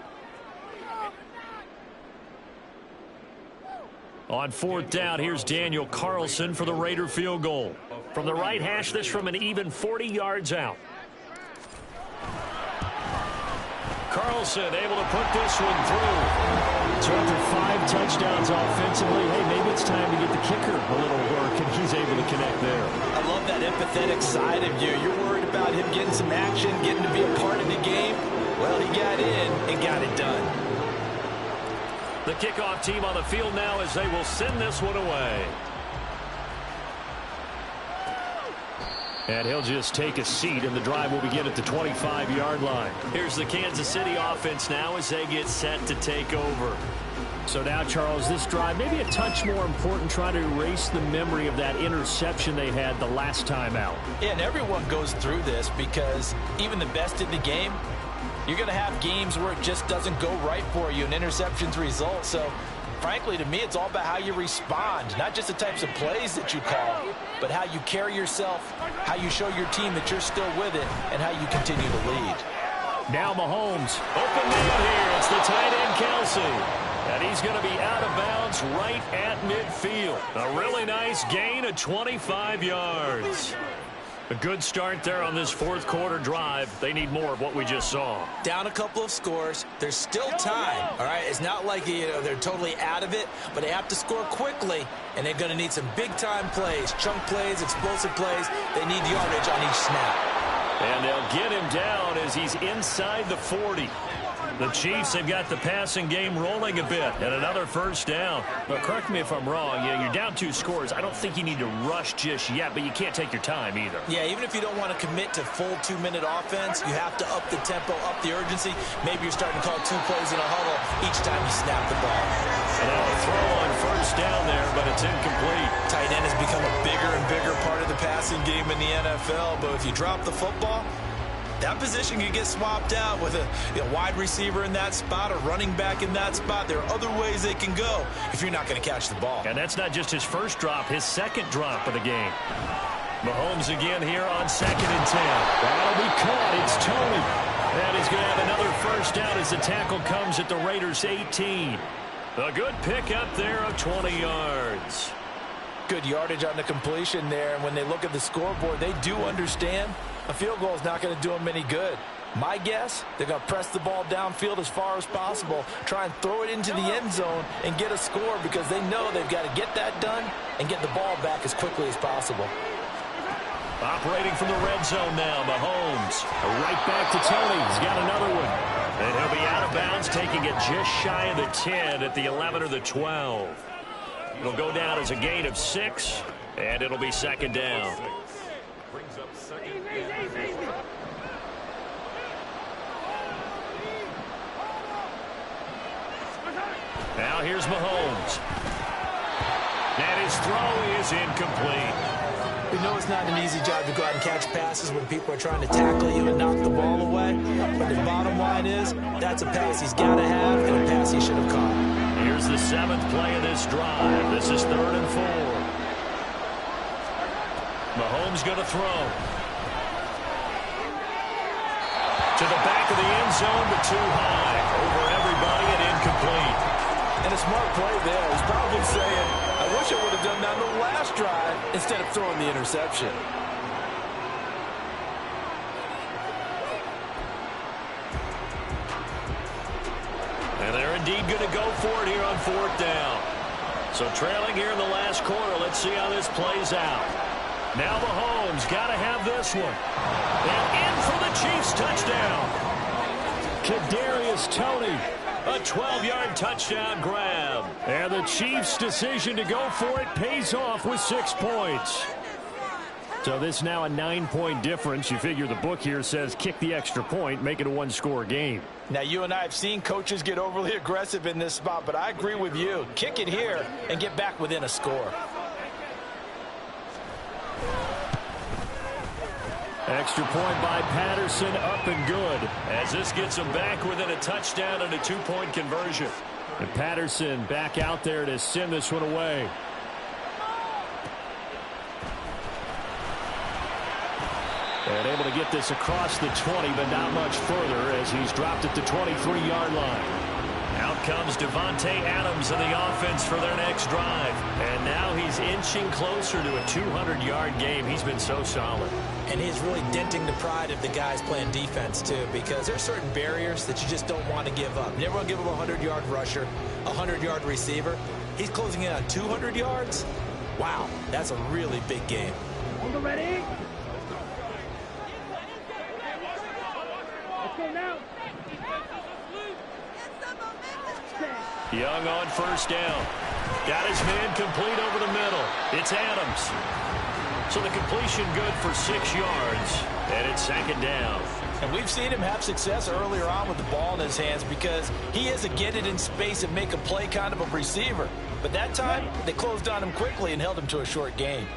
On 4th down, here's Daniel Carlson for the Raider field goal. From the right hash, this from an even 40 yards out. Carlson able to put this one through. So after 5 touchdowns offensively, hey, maybe it's time to get the kicker a little work, and he's able to connect there. I love that empathetic side of you. You're worried about him getting some action, getting to be a part of the game. Well, he got in and got it done. The kickoff team on the field now as they will send this one away. And he'll just take a seat, and the drive will begin at the 25-yard line. Here's the Kansas City offense now as they get set to take over. So now, Charles, this drive maybe a touch more important, trying to erase the memory of that interception they had the last time out. Yeah, and everyone goes through this because even the best in the game, you're going to have games where it just doesn't go right for you and interceptions result. So, frankly, to me, it's all about how you respond, not just the types of plays that you call, but how you carry yourself, how you show your team that you're still with it, and how you continue to lead. Now Mahomes, open man here. It's the tight end, Kelsey. And he's going to be out of bounds right at midfield. A really nice gain of 25 yards. A good start there on this 4th quarter drive. They need more of what we just saw. Down a couple of scores. There's still time, all right? It's not like they're totally out of it, but they have to score quickly, and they're going to need some big-time plays, chunk plays, explosive plays. They need yardage on each snap. And they'll get him down as he's inside the 40. The Chiefs have got the passing game rolling a bit, and another 1st down. But correct me if I'm wrong, you're down 2 scores. I don't think you need to rush just yet, but you can't take your time either. Yeah, even if you don't want to commit to full 2-minute offense, you have to up the tempo, up the urgency. Maybe you're starting to call 2 plays in a huddle each time you snap the ball. And now a throw on 1st down there, but it's incomplete. Tight end has become a bigger and bigger part of the passing game in the NFL, but if you drop the football, that position can get swapped out with a wide receiver in that spot, a running back in that spot. There are other ways they can go if you're not going to catch the ball. And that's not just his 1st drop, his 2nd drop of the game. Mahomes again here on 2nd and 10. That'll be caught. It's Tony. And he's going to have another 1st down as the tackle comes at the Raiders' 18. A good pickup there of 20 yards. Good yardage on the completion there. And when they look at the scoreboard, they do understand a field goal is not going to do them any good. My guess, they're going to press the ball downfield as far as possible, try and throw it into the end zone and get a score because they know they've got to get that done and get the ball back as quickly as possible. Operating from the red zone now, Mahomes. Right back to Tony. He's got another one. And he'll be out of bounds, taking it just shy of the 10 at the 11 or the 12. It'll go down as a gain of 6, and it'll be 2nd down. Now here's Mahomes. And his throw is incomplete. We know it's not an easy job to go out and catch passes when people are trying to tackle you and knock the ball away. But the bottom line is, that's a pass he's got to have and a pass he should have caught. Here's the 7th play of this drive. This is 3rd and 4. Mahomes going to throw. To the back of the end zone, but too high. Over everybody and incomplete. And a smart play there. He's probably saying, I wish I would have done that on the last drive instead of throwing the interception. And they're indeed going to go for it here on 4th down. So trailing here in the last quarter. Let's see how this plays out. Now Mahomes got to have this one. And in for the Chiefs touchdown. Kadarius Toney. A 12-yard touchdown grab. And the Chiefs' decision to go for it pays off with 6 points. So this now a 9-point difference. You figure the book here says kick the extra point, make it a 1-score game. Now, you and I have seen coaches get overly aggressive in this spot, but I agree with you. Kick it here and get back within a score. Extra point by Patterson, up and good. As this gets him back within a touchdown and a 2-point conversion. And Patterson back out there to send this one away. And able to get this across the 20, but not much further as he's dropped at the 23-yard line. Out comes Davante Adams in the offense for their next drive. And now he's inching closer to a 200-yard game. He's been so solid. And he's really denting the pride of the guys playing defense, too, because there's certain barriers that you just don't want to give up. You never want to give up a 100-yard rusher, a 100-yard receiver. He's closing in on 200 yards. Wow, that's a really big game. Ready? Let's go now. Young on 1st down. Got his man complete over the middle. It's Adams. So the completion good for 6 yards. And it's 2nd down. And we've seen him have success earlier on with the ball in his hands because he is a get it in space and make a play kind of a receiver. But that time, they closed on him quickly and held him to a short gain.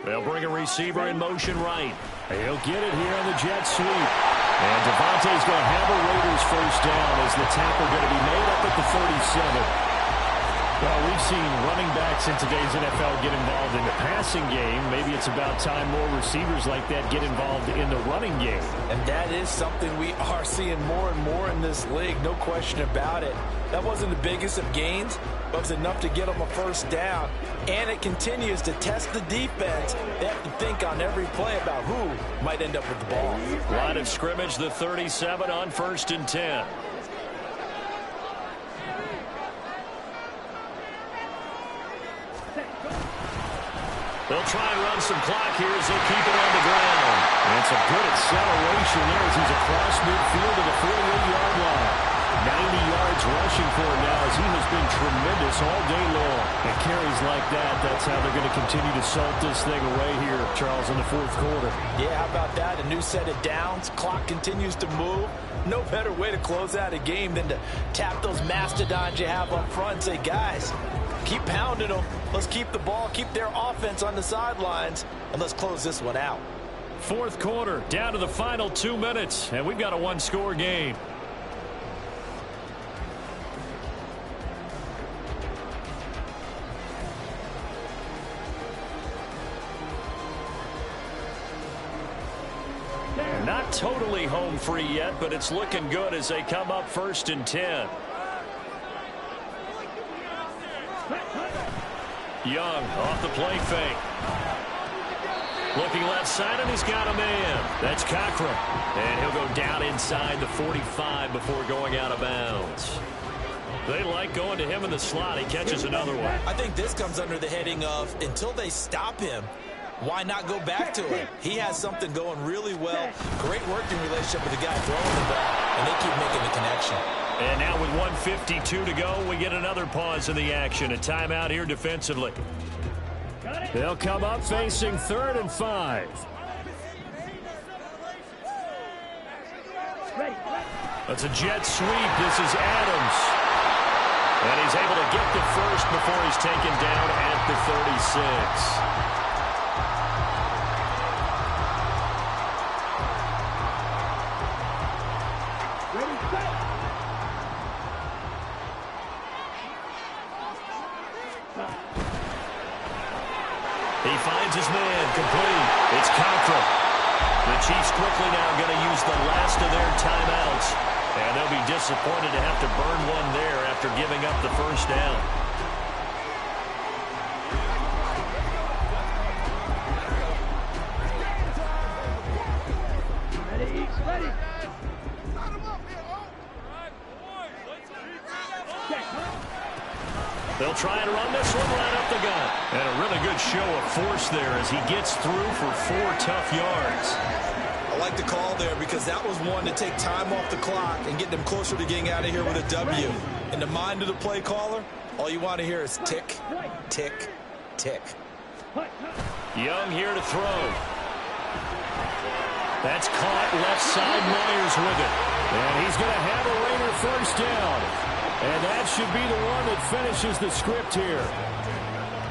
They'll bring a receiver in motion right. He'll get it here on the jet sweep. And Davante's going to have a Raiders 1st down as the tackle going to be made up at the 37. Well, we've seen running backs in today's NFL get involved in the passing game. Maybe it's about time more receivers like that get involved in the running game. And that is something we are seeing more and more in this league, no question about it. That wasn't the biggest of gains, but it was enough to get them a 1st down. And it continues to test the defense. They have to think on every play about who might end up with the ball. Line of scrimmage, the 37 on 1st and 10. They'll try and run some clock here as they keep it on the ground. And some good acceleration there as he's across midfield to the 48-yard line. 90 yards rushing for him now as he has been tremendous all day long. And carries like that, that's how they're going to continue to salt this thing away here, Charles, in the 4th quarter. Yeah, how about that? A new set of downs. Clock continues to move. No better way to close out a game than to tap those mastodons you have up front and say, guys, keep pounding them. Let's keep the ball, keep their offense on the sidelines, and let's close this one out. 4th quarter, down to the final 2 minutes, and we've got a 1-score game. Not totally home free yet, but it's looking good as they come up 1st and 10. Young off the play fake. Looking left side, and he's got a man. That's Cochran. And he'll go down inside the 45 before going out of bounds. They like going to him in the slot. He catches another one. I think this comes under the heading of until they stop him, why not go back to him? He has something going really well. Great working relationship with the guy throwing the ball, and they keep making the connection. And now with 1:52 to go, we get another pause in the action. A timeout here defensively. They'll come up facing 3rd and 5. That's a jet sweep. This is Adams. And he's able to get the first before he's taken down at the 36. He finds his man, complete. It's Contra. The Chiefs quickly now going to use the last of their timeouts. And they'll be disappointed to have to burn one there after giving up the first down. Ready. They'll try and run this one right up the gut. And a really good show of force there as he gets through for 4 tough yards. I like the call there because that was one to take time off the clock and get them closer to getting out of here with a W. In the mind of the play caller, all you want to hear is tick, tick, tick. Young here to throw. That's caught left side. Myers with it. And he's going to have a Raider first down. And that should be the one that finishes the script here.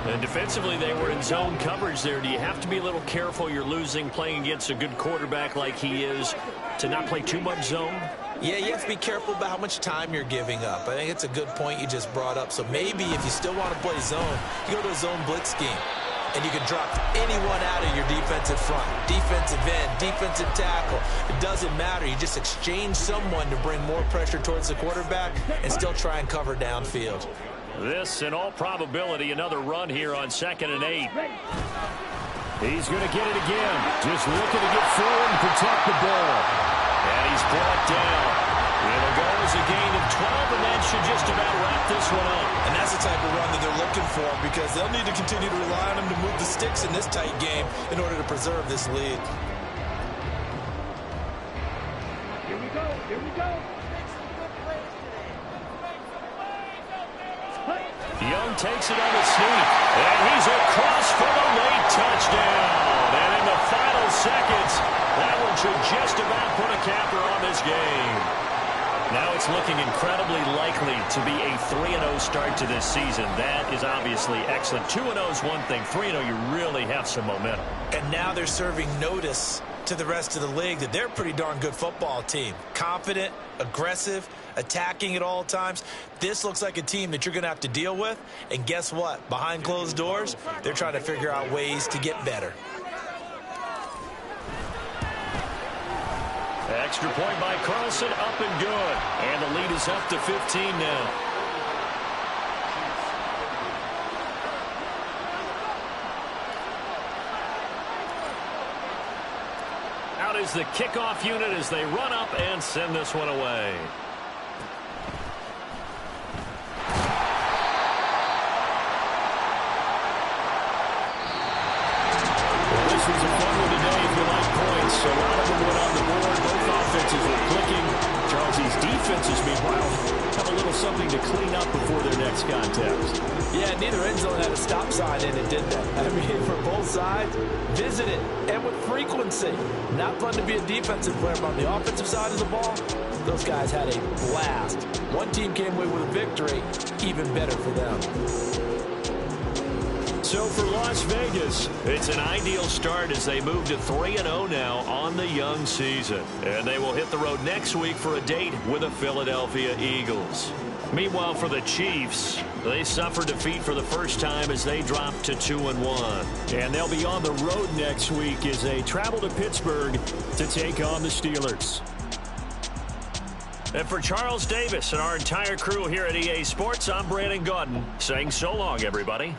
And defensively, they were in zone coverage there. Do you have to be a little careful? You're losing playing against a good quarterback like he is to not play too much zone? Yeah, you have to be careful about how much time you're giving up. I think it's a good point you just brought up. So maybe if you still want to play zone, you go to a zone blitz scheme. And you can drop anyone out of your defensive front. Defensive end, defensive tackle. It doesn't matter. You just exchange someone to bring more pressure towards the quarterback and still try and cover downfield. This, in all probability, another run here on 2nd and 8. He's going to get it again. Just looking to get forward and protect the ball. And he's brought down. It'll go as a gain of 12, and that should just about wrap this one up. And that's the type of run that they're looking for because they'll need to continue to rely on him to move the sticks in this tight game in order to preserve this lead. Here we go. Young takes it on the sneak, and he's across for the late touchdown. And in the final seconds, that one should just about put a capper on this game. Now it's looking incredibly likely to be a 3-0 start to this season. That is obviously excellent. 2-0 is one thing. 3-0, you really have some momentum. And now they're serving notice to the rest of the league that they're a pretty darn good football team. Confident, aggressive, attacking at all times. This looks like a team that you're going to have to deal with. And guess what? Behind closed doors, they're trying to figure out ways to get better. Extra point by Carlson, up and good. And the lead is up to 15 now. Out is the kickoff unit as they run up and send this one away. Well, this was a fun one today if you like points. So a lot of them went on the board. Both offenses were clicking. Charles's defenses, meanwhile, have a little something to clean up before their next contest. Yeah, neither end zone had a stop sign in it, did they? I mean, for both sides, visit it, and with frequency. Not fun to be a defensive player, but on the offensive side of the ball, those guys had a blast. One team came away with a victory, even better for them. So for Las Vegas, it's an ideal start as they move to 3-0 now on the young season. And they will hit the road next week for a date with the Philadelphia Eagles. Meanwhile, for the Chiefs, they suffered defeat for the first time as they dropped to 2-1. And they'll be on the road next week as they travel to Pittsburgh to take on the Steelers. And for Charles Davis and our entire crew here at EA Sports, I'm Brandon Gaudin saying so long, everybody.